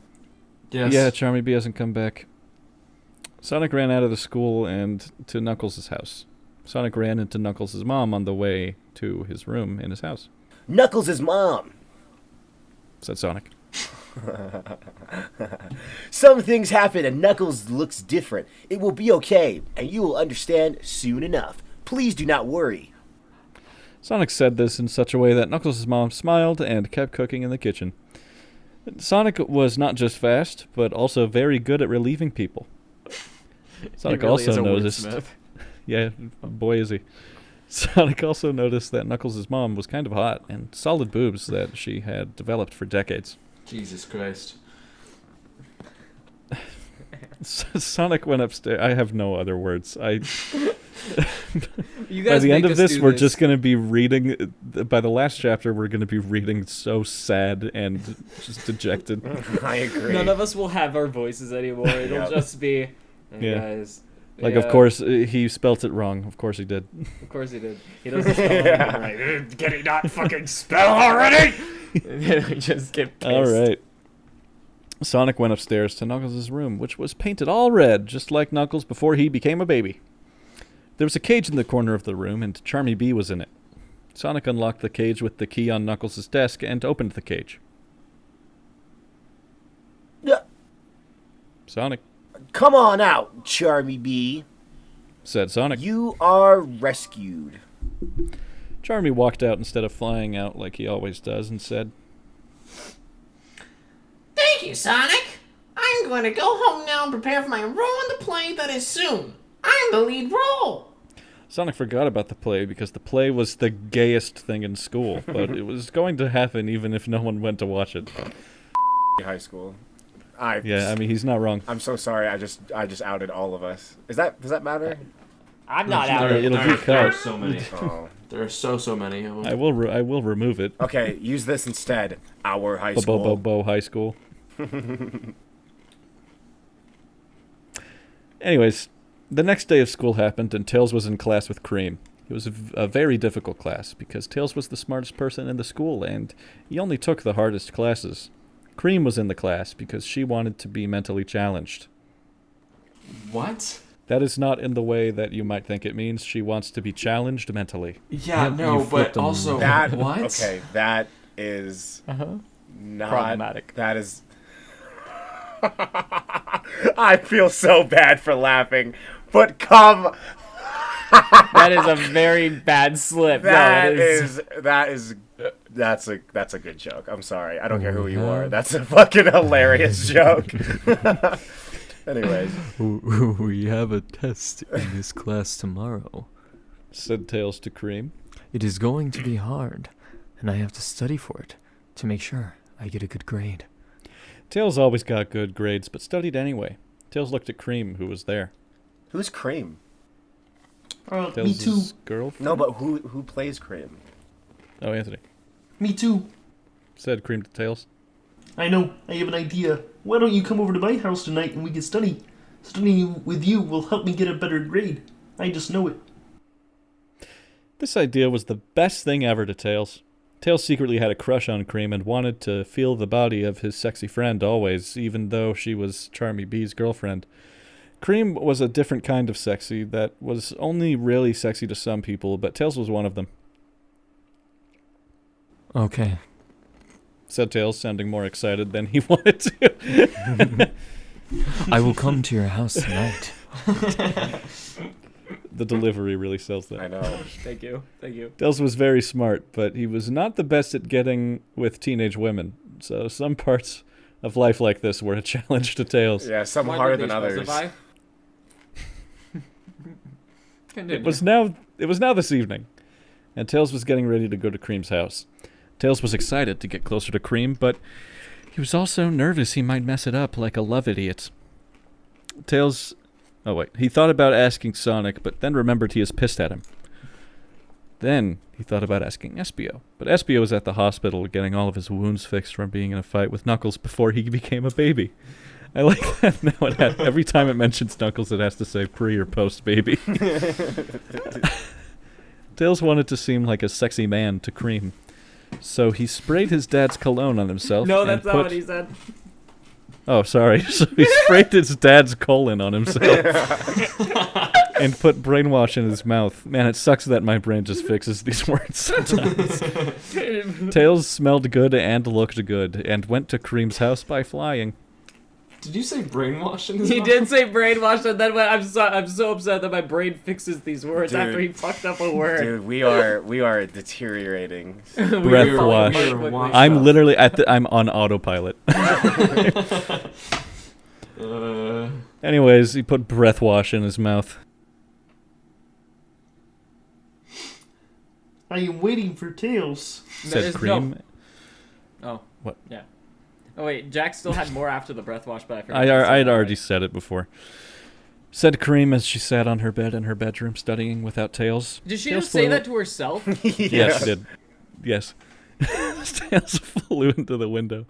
Yes. Yeah, Charmy B hasn't come back. Sonic ran out of the school and to Knuckles' house. Sonic ran into Knuckles' mom on the way to his room in his house. Knuckles' mom. Said Sonic. Some things happen and Knuckles looks different. It will be okay, and you will understand soon enough. Please do not worry. Sonic said this in such a way that Knuckles' mom smiled and kept cooking in the kitchen. Sonic was not just fast, but also very good at relieving people. Sonic He really also is a noticed. wordsmith. Yeah, boy is he. Sonic also noticed that Knuckles' mom was kind of hot and solid boobs that she had developed for decades. Jesus Christ. Sonic went upstairs. I have no other words. You By guys the end make of us this, do we're just going to be reading. By the last chapter, we're going to be reading so sad and just dejected. I agree. None of us will have our voices anymore. It'll Yep. just be, hey Yeah. guys. Like, Yeah, of course, he spelt it wrong. Of course he did. Of course he did. He doesn't spell anything right. Can he not fucking spell already? And then we just get pissed. All right. Sonic went upstairs to Knuckles' room, which was painted all red, just like Knuckles before he became a baby. There was a cage in the corner of the room, and Charmy Bee was in it. Sonic unlocked the cage with the key on Knuckles' desk and opened the cage. Yeah. Sonic, Come on out, Charmy Bee. said Sonic. You are rescued. Charmy walked out instead of flying out like he always does and said, Thank you, Sonic. I'm going to go home now and prepare for my role in the play that is soon. I'm the lead role. Sonic forgot about the play because the play was the gayest thing in school, but it was going to happen even if no one went to watch it. High school. Yeah, I mean, he's not wrong. I'm so sorry. I just outed all of us. Does that matter? I'm not There- out. It'll be there are cut. so many. Oh. There are so many of them. I will remove it. Okay, use this instead. Our high school. Bo high school. Anyways, the next day of school happened and Tails was in class with Cream. It was a very difficult class because Tails was the smartest person in the school and he only took the hardest classes. Cream was in the class because she wanted to be mentally challenged. What? That is not in the way that you might think it means. She wants to be challenged mentally. Yeah, Yep, no, you but flipped 'em. also That what? Okay, that is not Problematic. That is. I feel so bad for laughing, but come. That is a very bad slip. That's a good joke. I'm sorry. I don't care who you are. That's a fucking hilarious joke. Anyways, We have a test in this class tomorrow. Said Tails to Cream. It is going to be hard, and I have to study for it to make sure I get a good grade. Tails always got good grades, but studied anyway. Tails looked at Cream, who was there. who's Cream? Me Tails' too. girlfriend? No, but who plays Cream? Oh, Anthony. Me too. Said Cream to Tails. I know. I have an idea. Why don't you come over to my house tonight and we can study? Studying with you will help me get a better grade. I just know it. This idea was the best thing ever to Tails. Tails secretly had a crush on Cream and wanted to feel the body of his sexy friend always, even though she was Charmy Bee's girlfriend. Cream was a different kind of sexy that was only really sexy to some people, but Tails was one of them. Okay. Said Tails, sounding more excited than he wanted to. I will come to your house tonight. The delivery really sells that. I know. Thank you. Tails was very smart, but he was not the best at getting with teenage women. So some parts of life like this were a challenge to Tails. Yeah, some Why harder did than they others. specify? It was now this evening, and Tails was getting ready to go to Cream's house. Tails was excited to get closer to Cream, but he was also nervous he might mess it up like a love idiot. He thought about asking Sonic, but then remembered he was pissed at him. Then he thought about asking Espio, but Espio was at the hospital getting all of his wounds fixed from being in a fight with Knuckles before he became a baby. I like that now. Every time it mentions Knuckles, it has to say pre or post baby. Tails wanted to seem like a sexy man to Cream, so he sprayed his dad's cologne on himself. No, and that's not what he said. Oh, sorry. So he sprayed his dad's colon on himself and put brainwash in his mouth. Man, it sucks that my brain just fixes these words sometimes. Tails smelled good and looked good and went to Cream's house by flying. Did you say brainwashing? His He mouth? did say brainwash, and then I'm so upset that my brain fixes these words Dude. after he fucked up a word. Dude, we are deteriorating. Breath wash. I'm literally I'm on autopilot. Anyways, he put breath wash in his mouth. I am waiting for Tails. Said Cream. Oh. What? Yeah. Oh, wait. Jack still had more after the breath wash, but I forgot. I had already said it before. Said Cream as she sat on her bed in her bedroom studying without Tails. Did she Tails just say flew- that to herself? Yes, she did. Yes. Tails flew into the window.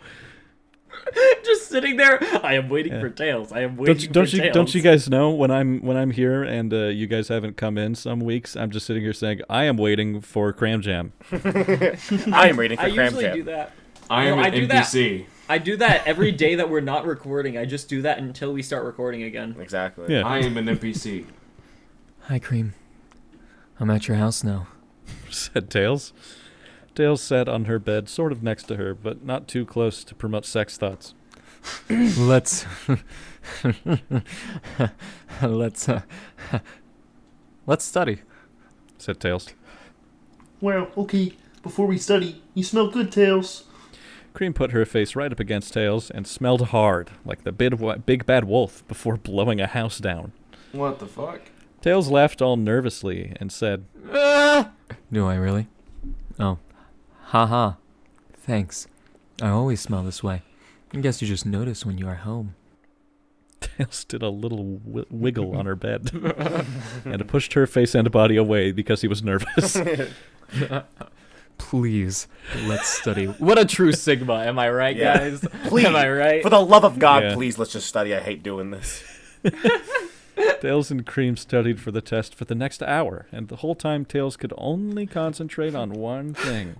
Just sitting there. I am waiting for Tails. I am waiting for Tails. Don't you guys know when I'm here and you guys haven't come in some weeks? I'm just sitting here saying I am waiting for Cram Jam. I am waiting for I Cram usually Jam. do that. I am No, an I do that. NPC. I do that every day that we're not recording. I just do that until we start recording again. Exactly. Yeah. I am an NPC. Hi, Cream. I'm at your house now. Said Tails. Tails sat on her bed, sort of next to her, but not too close to promote sex thoughts. Let's let's study. Said Tails. Well, okay, before we study, you smell good, Tails. Cream put her face right up against Tails and smelled hard, like the big bad wolf before blowing a house down. What the fuck? Tails laughed all nervously and said, Do I really? Oh. Haha. Thanks. I always smell this way. I guess you just notice when you are home. Tails did a little wiggle on her bed and pushed her face and body away because he was nervous. Please, let's study. What a true Sigma, am I right, Yeah. guys? Please, Am I right? for the love of God, Yeah. please let's just study. I hate doing this. Tails and Cream studied for the test for the next hour, and the whole time Tails could only concentrate on one thing.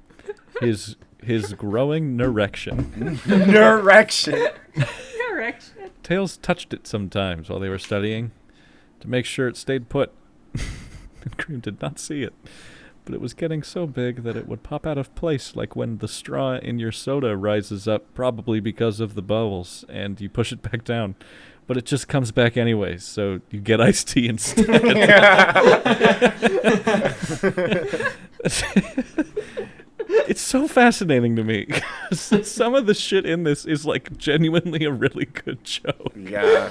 His growing erection. Erection. Correction. Tails touched it sometimes while they were studying to make sure it stayed put. And Cream did not see it, but it was getting so big that it would pop out of place like when the straw in your soda rises up, probably because of the bubbles, and you push it back down. But it just comes back anyways, so you get iced tea instead. It's so fascinating to me. Some of the shit in this is like genuinely a really good joke. Yeah.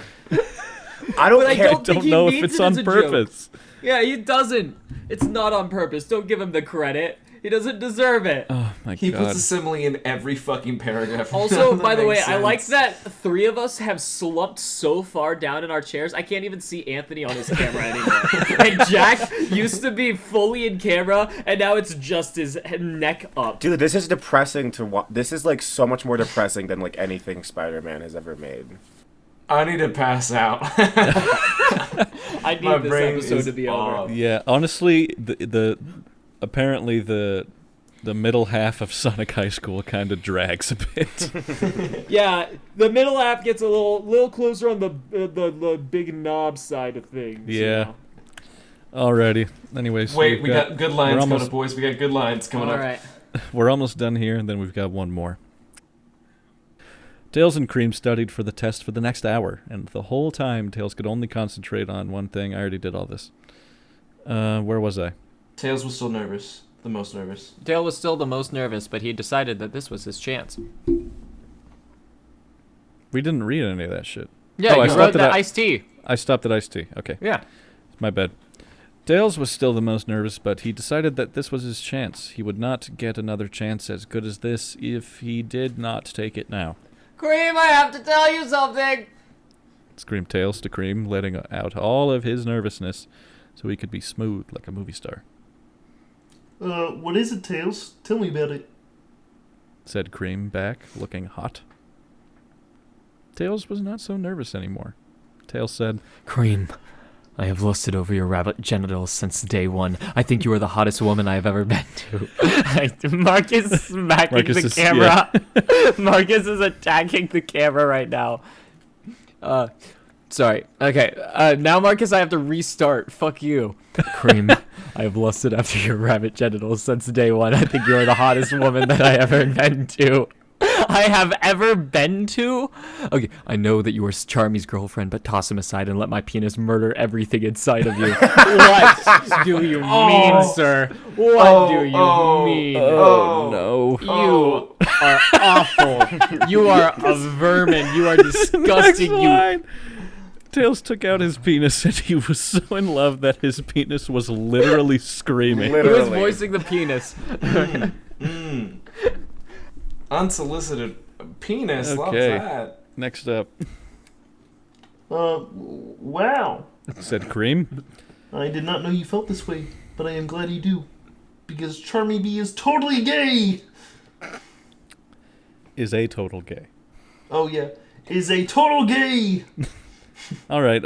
I don't But I care. don't think Don't he know if means it's it as on a joke. purpose. Yeah, he doesn't. It's not on purpose. Don't give him the credit. He doesn't deserve it. Oh my He god. puts a simile in every fucking paragraph. Also, That by the way, makes I like sense. that three of us have slumped so far down in our chairs, I can't even see Anthony on his camera anymore. And Jack used to be fully in camera, and now it's just his neck up. Dude, this is depressing to watch. This is like so much more depressing than like anything Spider-Man has ever made. I need to pass out. I My need this brain episode is to be off. over. Yeah, honestly, apparently the middle half of Sonic High School kind of drags a bit. Yeah, the middle app gets a little closer on the big knob side of things. you Yeah. know? Alrighty. Anyways, Wait, we got good lines we're coming almost- up, boys. We got good lines coming All up. right. We're almost done here, and then we've got one more. Tails and Cream studied for the test for the next hour, and the whole time Tails could only concentrate on one thing. I already did all this. Where was I? Tails was still nervous. The most nervous. Dale was still the most nervous, but he decided that this was his chance. We didn't read any of that shit. Yeah, Oh, I you stopped wrote at that I- iced tea. I stopped at iced tea. Okay, Yeah. my bad. Tails was still the most nervous, but he decided that this was his chance. He would not get another chance as good as this if he did not take it now. Cream, I have to tell you something. Screamed Tails to Cream, letting out all of his nervousness so he could be smooth like a movie star. What is it, Tails? Tell me about it. Said Cream back, looking hot. Tails was not so nervous anymore. Tails said, Cream, I have lusted over your rabbit genitals since day one. I think you are the hottest woman I have ever been to. Marcus is smacking Marcus the is- camera. Marcus is attacking the camera right now. Sorry. Okay. Now, Marcus, I have to restart. Fuck you. Cream, I have lusted after your rabbit genitals since day one. I think you are the hottest woman that I ever been to. I have ever been to? Okay, I know that you are Charmy's girlfriend, but toss him aside and let my penis murder everything inside of you. What do you mean, sir? What do you mean? "Oh no!" You are awful. You are a vermin. You are disgusting. Next line. Tails took out his penis, and he was so in love that his penis was literally screaming. Who is voicing the penis? Unsolicited penis. Okay. Love that. Next up, Wow. said Cream. I did not know you felt this way, but I am glad you do. Because Charmy Bee is totally gay! Is a total gay. Oh yeah, is a total gay! All right,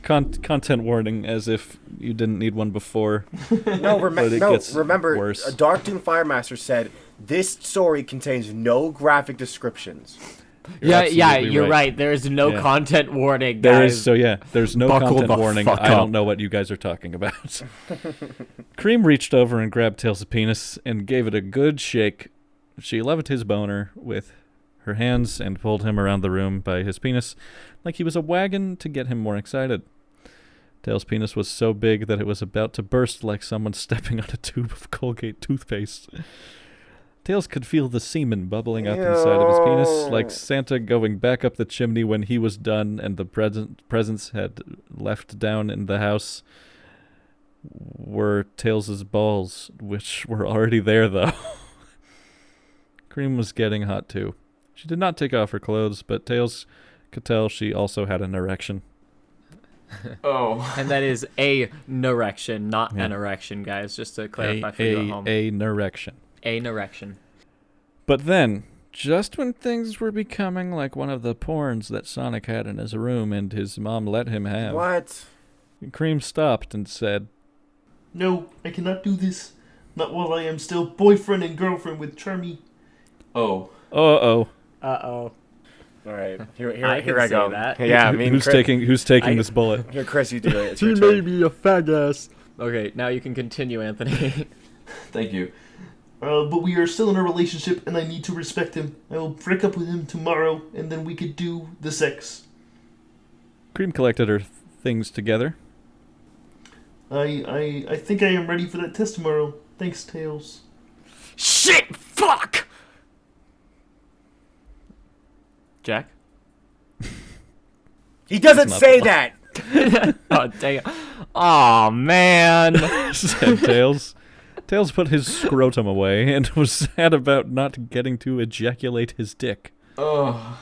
content warning, as if you didn't need one before. No, But it gets remember, worse. Dark Doom Firemaster said this story contains no graphic descriptions. absolutely You're right. right. There is no Yeah. content warning, guys. There's no Buckle content the warning. fuck I don't up. know what you guys are talking about. Cream reached over and grabbed Tails' penis and gave it a good shake. She loved his boner with her hands and pulled him around the room by his penis like he was a wagon to get him more excited. Tails' penis was so big that it was about to burst like someone stepping on a tube of Colgate toothpaste. Tails could feel the semen bubbling up inside of his penis, like Santa going back up the chimney when he was done and the presents had left down in the house were Tails' balls, which were already there, though. Cream was getting hot, too. She did not take off her clothes, but Tails could tell she also had an erection. Oh. And that is a erection, not Yeah. an erection, guys. Just to clarify for you at home. An erection. An erection. But then, just when things were becoming like one of the porns that Sonic had in his room and his mom let him have, What? Cream stopped and said, No, I cannot do this. Not while I am still boyfriend and girlfriend with Charmy. Oh. "Uh-oh, Uh-oh. All right, here I I can say go. that. Yeah, I mean, who's taking this bullet?" Here, Chris, you do it. It's your turn. be a fag ass. Okay, now you can continue, Anthony. Thank you. But we are still in a relationship and I need to respect him. I will break up with him tomorrow and then we could do the sex. Cream collected her things together. I think I am ready for that test tomorrow. Thanks, Tails. Shit! Fuck! Jack? He doesn't not say the that. Oh, dang it. Aw, man. Said Tails. Tails put his scrotum away and was sad about not getting to ejaculate his dick. Oh.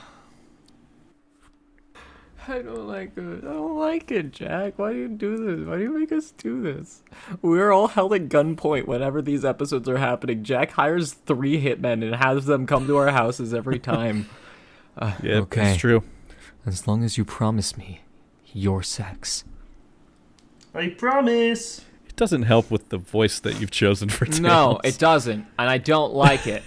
I don't like it. I don't like it, Jack. Why do you do this? Why do you make us do this? We're all held at gunpoint whenever these episodes are happening. Jack hires 3 hitmen and has them come to our houses every time. Yeah, okay. it's true. As long as you promise me your sex. I promise. It doesn't help with the voice that you've chosen for Tails. No, it doesn't, and I don't like it.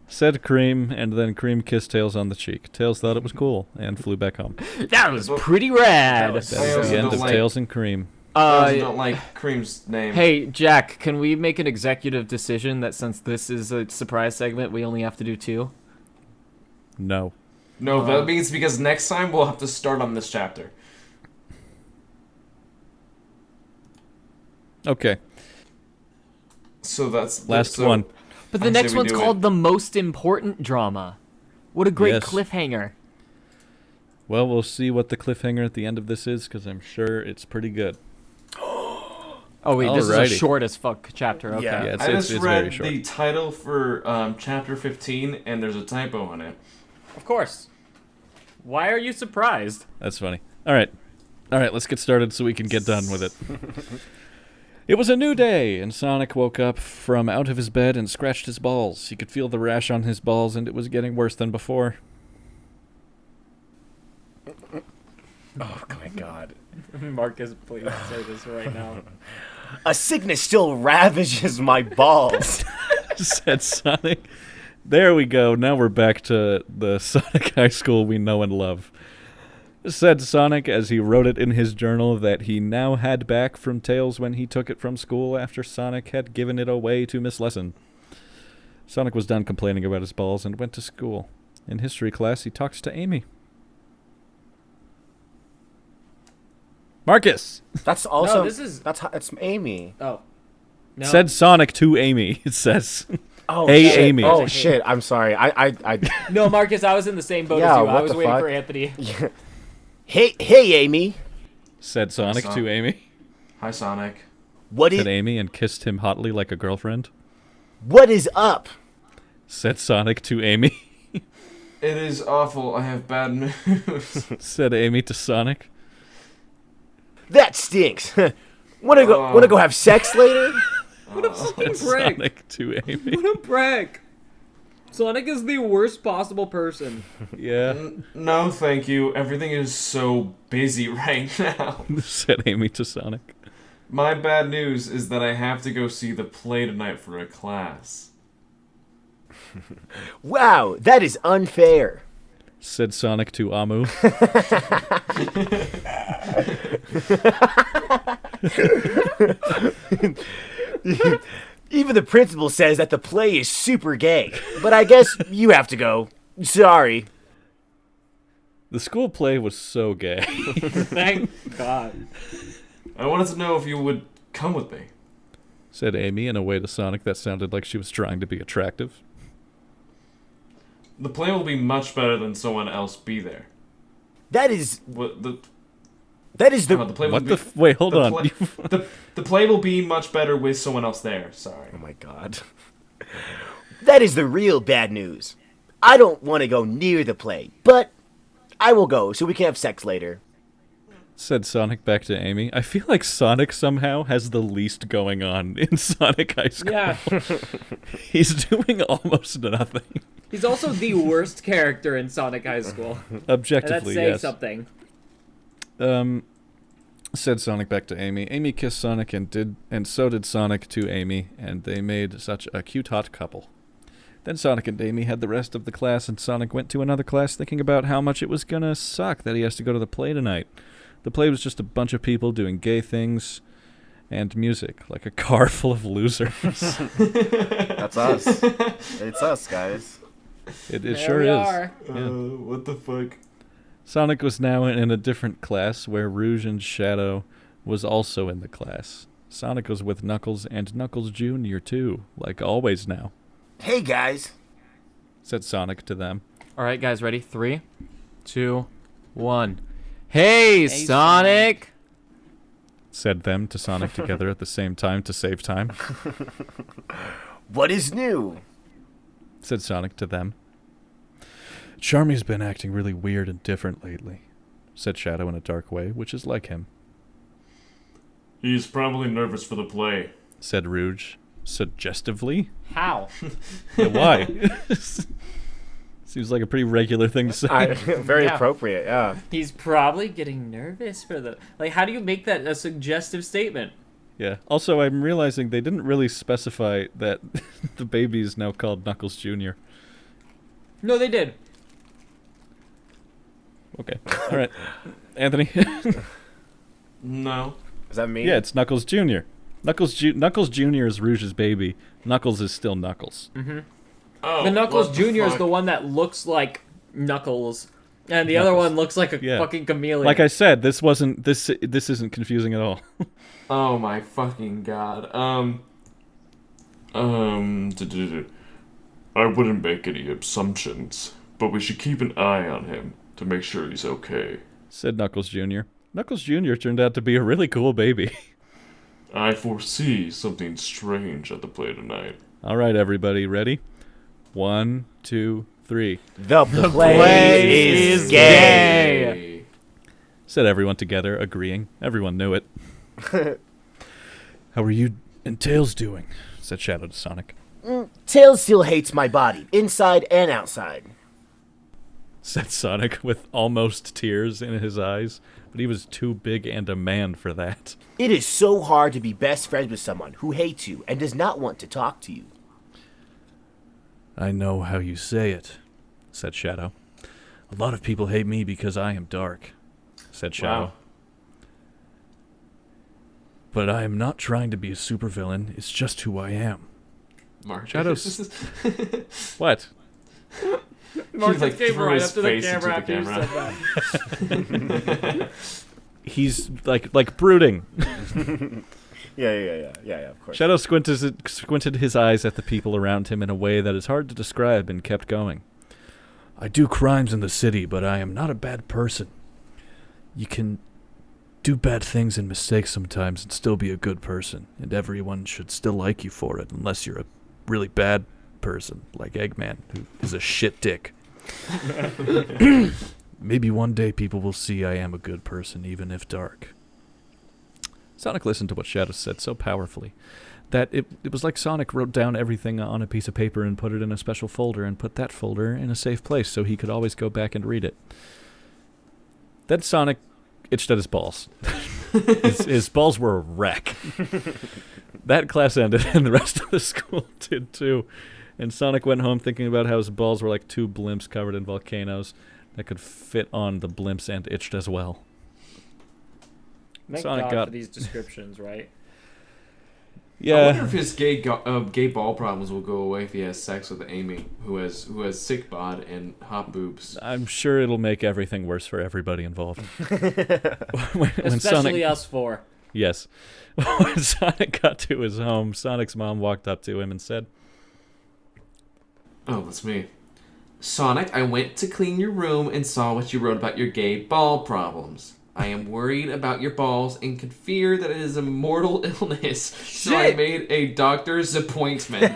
Said Cream, and then Cream kissed Tails on the cheek. Tails thought it was cool and flew back home. That was pretty rad. was- That I is also the end don't of like- Tails and Cream. I also don't like Cream's name. Hey, Jack, can we make an executive decision that since this is a surprise segment, we only have to do 2? No. No, that means because next time we'll have to start on this chapter. Okay, So that's last so- one. But the I say next we one's do called it. The Most Important Drama. What a great Yes. cliffhanger. Well, we'll see what the cliffhanger at the end of this is, because I'm sure it's pretty good. Oh, wait, this is Alrighty. a short as fuck chapter. Okay. Yeah. Yeah, I just it's very read short. the title for chapter 15, and there's a typo on it. Of course. Why are you surprised? That's funny. All right, let's get started so we can get done with it. It was a new day, and Sonic woke up from out of his bed and scratched his balls. He could feel the rash on his balls, and it was getting worse than before. Oh my God. Marcus, please say this right now. A sickness still ravages my balls. Said Sonic. There we go. Now we're back to the Sonic High School we know and love. Said Sonic as he wrote it in his journal that he now had back from Tails when he took it from school after Sonic had given it away to Miss Lesson. Sonic was done complaining about his balls and went to school. In history class, he talked to Amy. Marcus! That's also. No, this is- It's Amy. Oh. No. Said Sonic to Amy, it says. Oh, Hey, shit. Amy. Oh shit! I'm sorry. I No, Marcus, I was in the same boat Yeah, as you. I what was the waiting fuck? for Anthony. Hey, Amy. Said Sonic Son- to Amy. Hi, Sonic. Said Amy and kissed him hotly like a girlfriend. What is up? Said Sonic to Amy. It is awful. I have bad news. Said Amy to Sonic. That stinks. Wanna go have sex later? Said Sonic to Amy. What a prank! Sonic is the worst possible person. Yeah. No, thank you. Everything is so busy right now. Said Amy to Sonic. My bad news is that I have to go see the play tonight for a class. Wow, that is unfair. Said Sonic to Amu. Even the principal says that the play is super gay. But I guess you have to go. Sorry. The school play was so gay. Thank God. I wanted to know if you would come with me. Said Amy in a way to Sonic that sounded like she was trying to be attractive. The play will be much better than someone else be there. That is What the? the play will What be, the wait, hold the on. Play, the play will be much better with someone else there. Sorry. Oh my god. That is the real bad news. I don't want to go near the play, but I will go so we can have sex later. Said Sonic back to Amy. I feel like Sonic somehow has the least going on in Sonic High School. Yeah. He's doing almost nothing. He's also the worst character in Sonic High School. And that's Objectively, saying yes. something. Said Sonic back to Amy. Amy kissed Sonic and so did Sonic to Amy, and they made such a cute hot couple. Then Sonic and Amy had the rest of the class, and Sonic went to another class thinking about how much it was gonna suck that he has to go to the play tonight. The play was just a bunch of people doing gay things and music, like a car full of losers. That's us. It's us, guys. It There sure we is. are. Yeah. What the fuck? Sonic was now in a different class, where Rouge and Shadow was also in the class. Sonic was with Knuckles and Knuckles Jr. too, like always now. Hey, guys. Said Sonic to them. All right, guys, ready? 3, 2, 1. Hey, Sonic! Said them to Sonic together at the same time to save time. What is new? Said Sonic to them. Charmy's been acting really weird and different lately. Said Shadow in a dark way, which is like him. He's probably nervous for the play. Said Rouge, suggestively. How? Yeah, why? Seems like a pretty regular thing to say. Very Yeah. appropriate, yeah. He's probably getting nervous for the... Like, how do you make that a suggestive statement? Yeah. Also, I'm realizing they didn't really specify that the baby is now called Knuckles Jr. No, they did. Okay. All right. Anthony? No. Is that me? Yeah, it's Knuckles Jr. Knuckles Jr. is Rouge's baby. Knuckles is still Knuckles. Oh, The Knuckles what Jr. is fuck? the one that looks like Knuckles, and the other Knuckles. one looks like a Yeah. fucking chameleon. Like I said, this isn't confusing at all. Oh my fucking god. I wouldn't make any assumptions, but we should keep an eye on him to make sure he's okay. Said Knuckles Jr. Knuckles Jr. turned out to be a really cool baby. I foresee something strange at the play tonight. All right, everybody, ready? 1, 2, 3. The play is gay. Said everyone together, agreeing. Everyone knew it. How are you and Tails doing? Said Shadow to Sonic. Tails still hates my body, inside and outside. Said Sonic with almost tears in his eyes, but he was too big and a man for that. It is so hard to be best friends with someone who hates you and does not want to talk to you. I know how you say it, said Shadow. A lot of people hate me because I am dark, said Shadow. Wow. But I am not trying to be a supervillain, it's just who I am. Mark. Shadows. What? Mark like, just came threw right his up to the face into camera the after you camera. said that. He's like brooding. Yeah, of course. Shadow squinted his eyes at the people around him in a way that is hard to describe and kept going. I do crimes in the city, but I am not a bad person. You can do bad things and mistakes sometimes and still be a good person, and everyone should still like you for it, unless you're a really bad person, like Eggman, who is a shit dick. Maybe one day people will see I am a good person, even if dark. Sonic listened to what Shadow said so powerfully that it was like Sonic wrote down everything on a piece of paper and put it in a special folder and put that folder in a safe place so he could always go back and read it. Then Sonic itched at his balls. his balls were a wreck. That class ended, and the rest of the school did too. And Sonic went home thinking about how his balls were like two blimps covered in volcanoes that could fit on the blimps and itched as well. Thank Sonic God got for these descriptions, right? I wonder Yeah, if his gay ball problems will go away if he has sex with Amy, who has sick bod and hot boobs. I'm sure it'll make everything worse for everybody involved. when Especially Sonic, us four. yes. When Sonic got to his home, Sonic's mom walked up to him and said, Oh, that's me. Sonic, I went to clean your room and saw what you wrote about your gay ball problems. I am worried about your balls and could fear that it is a mortal illness, so I made a doctor's appointment.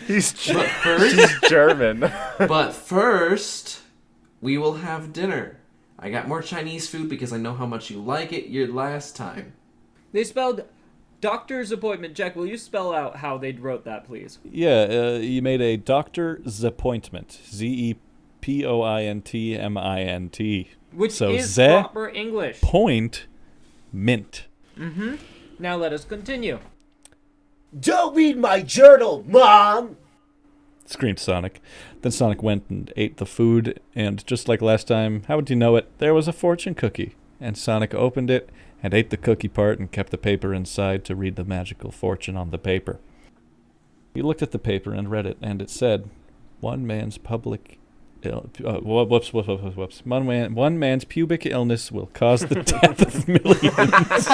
He's He's German. But first, we will have dinner. I got more Chinese food because I know how much you like it your last time. They spelled doctor's appointment. Jack, will you spell out how they wrote that, please? yeah, you made a doctor's appointment. ZEPOINTMINT. Which So is ze- proper English. Point mint. Now let us continue. Don't read my journal, Mom! Screamed Sonic. Then Sonic went and ate the food, and just like last time, how would you know it, there was a fortune cookie. And Sonic opened it and ate the cookie part and kept the paper inside to read the magical fortune on the paper. He looked at the paper and read it, and it said, one man's One man's pubic illness will cause the death of millions.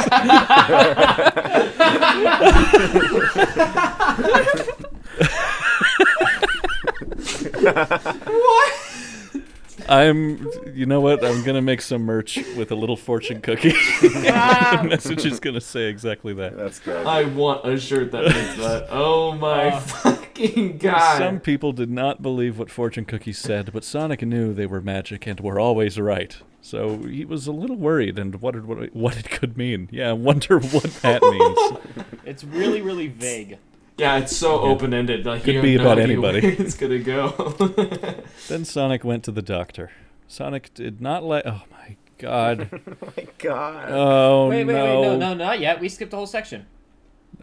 You know what? I'm going to make some merch with a little fortune cookie. The message is going to say exactly that. That's good. I want a shirt that makes that. Oh my fucking god. Some people did not believe what fortune cookies said, but Sonic knew they were magic and were always right. So he was a little worried and wondered what it could mean. Yeah, I wonder what that means. It's really, really vague. Yeah, it's so open-ended. Like, Could you be have no about idea anybody. where it's gonna go. Then Sonic went to the doctor. Sonic did not let... Oh, my God. Oh my god. Oh, Wait, no. no, not yet. We skipped the whole section.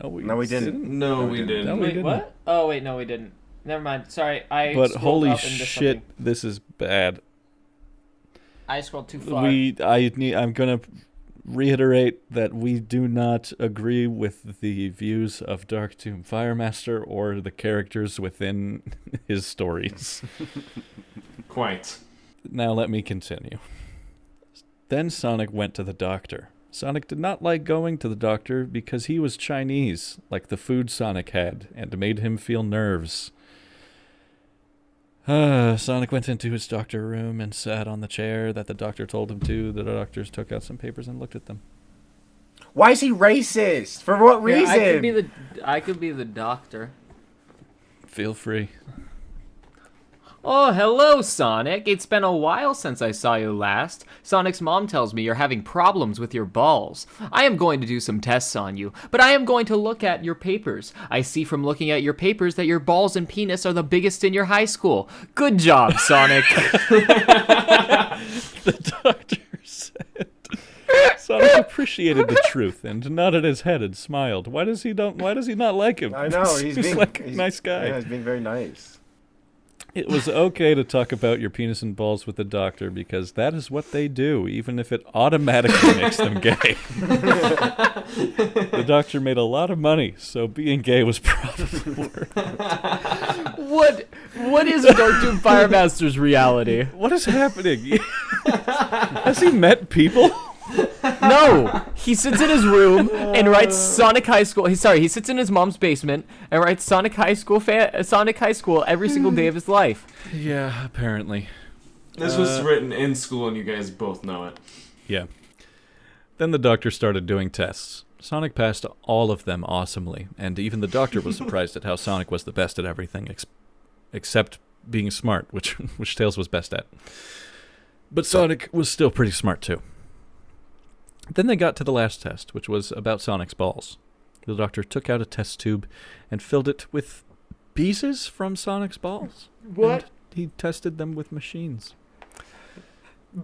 No, we didn't. No, we didn't. No, we Wait, didn't. what? Oh, wait, no, we didn't. Never mind. Sorry, I But scrolled holy up and missed shit, something. this is bad. I scrolled too far. I'm gonna reiterate that we do not agree with the views of Dark Tomb Firemaster or the characters within his stories. Quite. Now let me continue. Then Sonic went to the doctor. Sonic did not like going to the doctor because he was Chinese, like the food Sonic had, and made him feel nerves. Sonic went into his doctor room and sat on the chair that the doctor told him to. The doctors took out some papers and looked at them. Why is he racist? For what Yeah, reason? I could be the doctor. Feel free. Oh, hello, Sonic. It's been a while since I saw you last. Sonic's mom tells me you're having problems with your balls. I am going to do some tests on you, but I am going to look at your papers. I see from looking at your papers that your balls and penis are the biggest in your high school. Good job, Sonic. The doctor said. Sonic appreciated the truth and nodded his head and smiled. Why does he not like him? I know, he's being like a nice guy. Yeah, he's being very nice. It was okay to talk about your penis and balls with the doctor because that is what they do, even if it automatically makes them gay. The doctor made a lot of money, so being gay was probably worth it. What is a Dark Doom Firemaster's reality? What is happening? Has he met people? No, he sits in his room and writes Sonic High School. He sits in his mom's basement and writes Sonic High School every single day of his life. Yeah, apparently. This was written in school, and you guys both know it. Yeah. Then the doctor started doing tests. Sonic passed all of them awesomely, and even the doctor was surprised at how Sonic was the best at everything, except being smart, which Tails was best at. But Sonic was still pretty smart, too. Then they got to the last test, which was about Sonic's balls. The doctor took out a test tube and filled it with pieces from Sonic's balls. What? And he tested them with machines.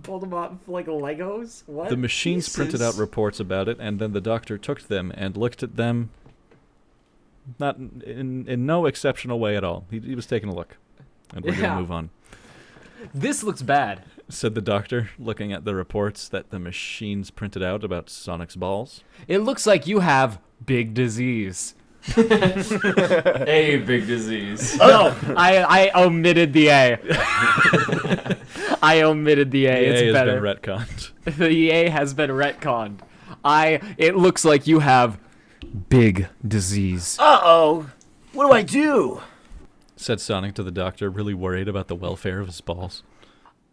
Pulled them up like Legos? What? The machines printed out reports about it, and then the doctor took them and looked at them, not in no exceptional way at all. He was taking a look, and we're going to move on. This looks bad, said the doctor, looking at the reports that the machines printed out about Sonic's balls. It looks like you have big disease. A big disease. No, I omitted the A. I omitted the A. The It's A has better. been retconned. The A has been retconned. It looks like you have Big disease. Uh-oh. What do I do? Said Sonic to the doctor, really worried about the welfare of his balls.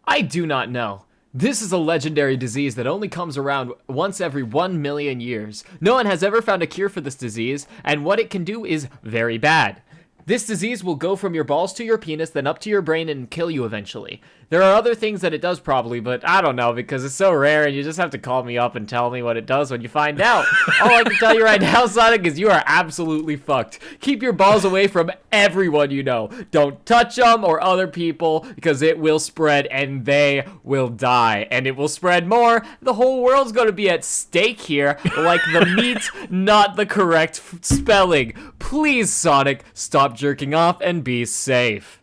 I do not know. This is a legendary disease that only comes around once every 1 million years. No one has ever found a cure for this disease, and what it can do is very bad. This disease will go from your balls to your penis, then up to your brain and kill you eventually. There are other things that it does probably, but I don't know because it's so rare and you just have to call me up and tell me what it does when you find out. All I can tell you right now, Sonic, is you are absolutely fucked. Keep your balls away from everyone you know. Don't touch them or other people because it will spread and they will die. And it will spread more. The whole world's going to be at stake here, like the meat, not the correct spelling. Please, Sonic, stop jerking off and be safe.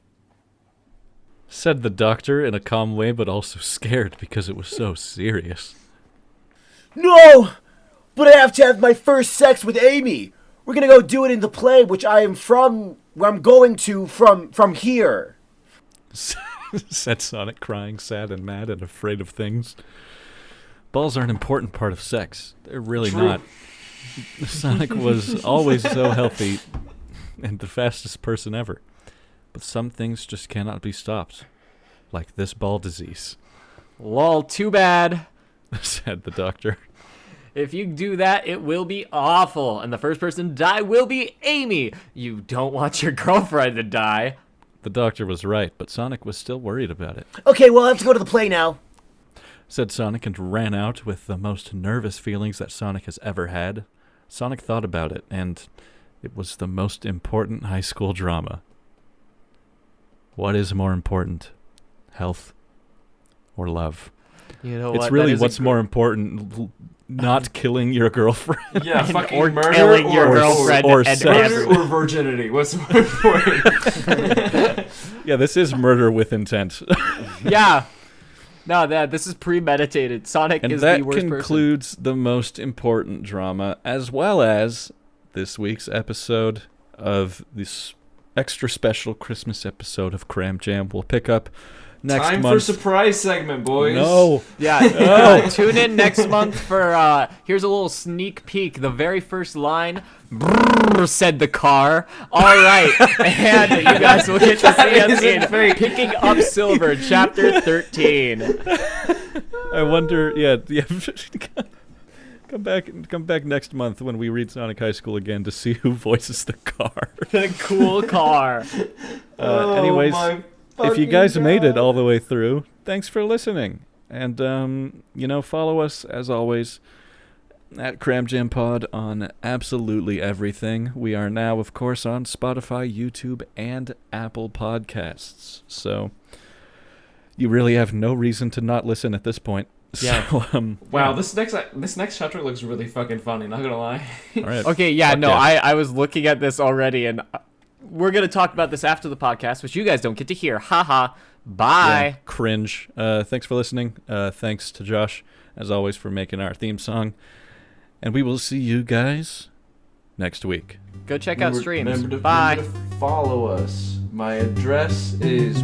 Said the doctor in a calm way, but also scared because it was so serious. No! But I have to have my first sex with Amy. We're gonna go do it in the play, which I am from, where I'm going to from here. Said Sonic, crying, sad and mad and afraid of things. Balls are an important part of sex. They're really not. Sonic was always so healthy and the fastest person ever. But some things just cannot be stopped. Like this ball disease. Lol, too bad. Said the doctor. If you do that, it will be awful. And the first person to die will be Amy. You don't want your girlfriend to die. The doctor was right, but Sonic was still worried about it. Okay, well, I have to go to the play now. Said Sonic and ran out with the most nervous feelings that Sonic has ever had. Sonic thought about it, and it was the most important high school drama. What is more important? Health or love? You know it's what? really what's more important, not killing your girlfriend. Yeah, fucking or murder killing your or girlfriend or and sex. murder or virginity. What's more important? Yeah, this is murder with intent. Yeah. No, this is premeditated. Sonic And is that the worst person. concludes the most important drama, as well as this week's episode of this extra special Christmas episode of Cram Jam. We'll pick up next Time month. for surprise segment, boys. No. Yeah, tune in next month for, here's a little sneak peek. The very first line, brrr, said the car. All right, and you guys will get to see us in Picking Up Silver, Chapter 13. I wonder, yeah. Come back next month when we read Sonic High School again to see who voices the car. The cool car. Anyways, my if you fucking guys made it God. all the way through, thanks for listening. And, follow us, as always, at Cram Jam Pod on absolutely everything. We are now, of course, on Spotify, YouTube, and Apple Podcasts. So you really have no reason to not listen at this point. Yeah. So, Wow, this next chapter looks really fucking funny. Not gonna lie. all right. Okay, yeah, Fuck no, yeah. I was looking at this already, and we're going to talk about this after the podcast, which you guys don't get to hear. Haha. Bye. Yeah, cringe. Thanks for listening. Thanks to Josh, as always, for making our theme song. And we will see you guys next week. Go check out streams. Remember to Bye. follow us. My address is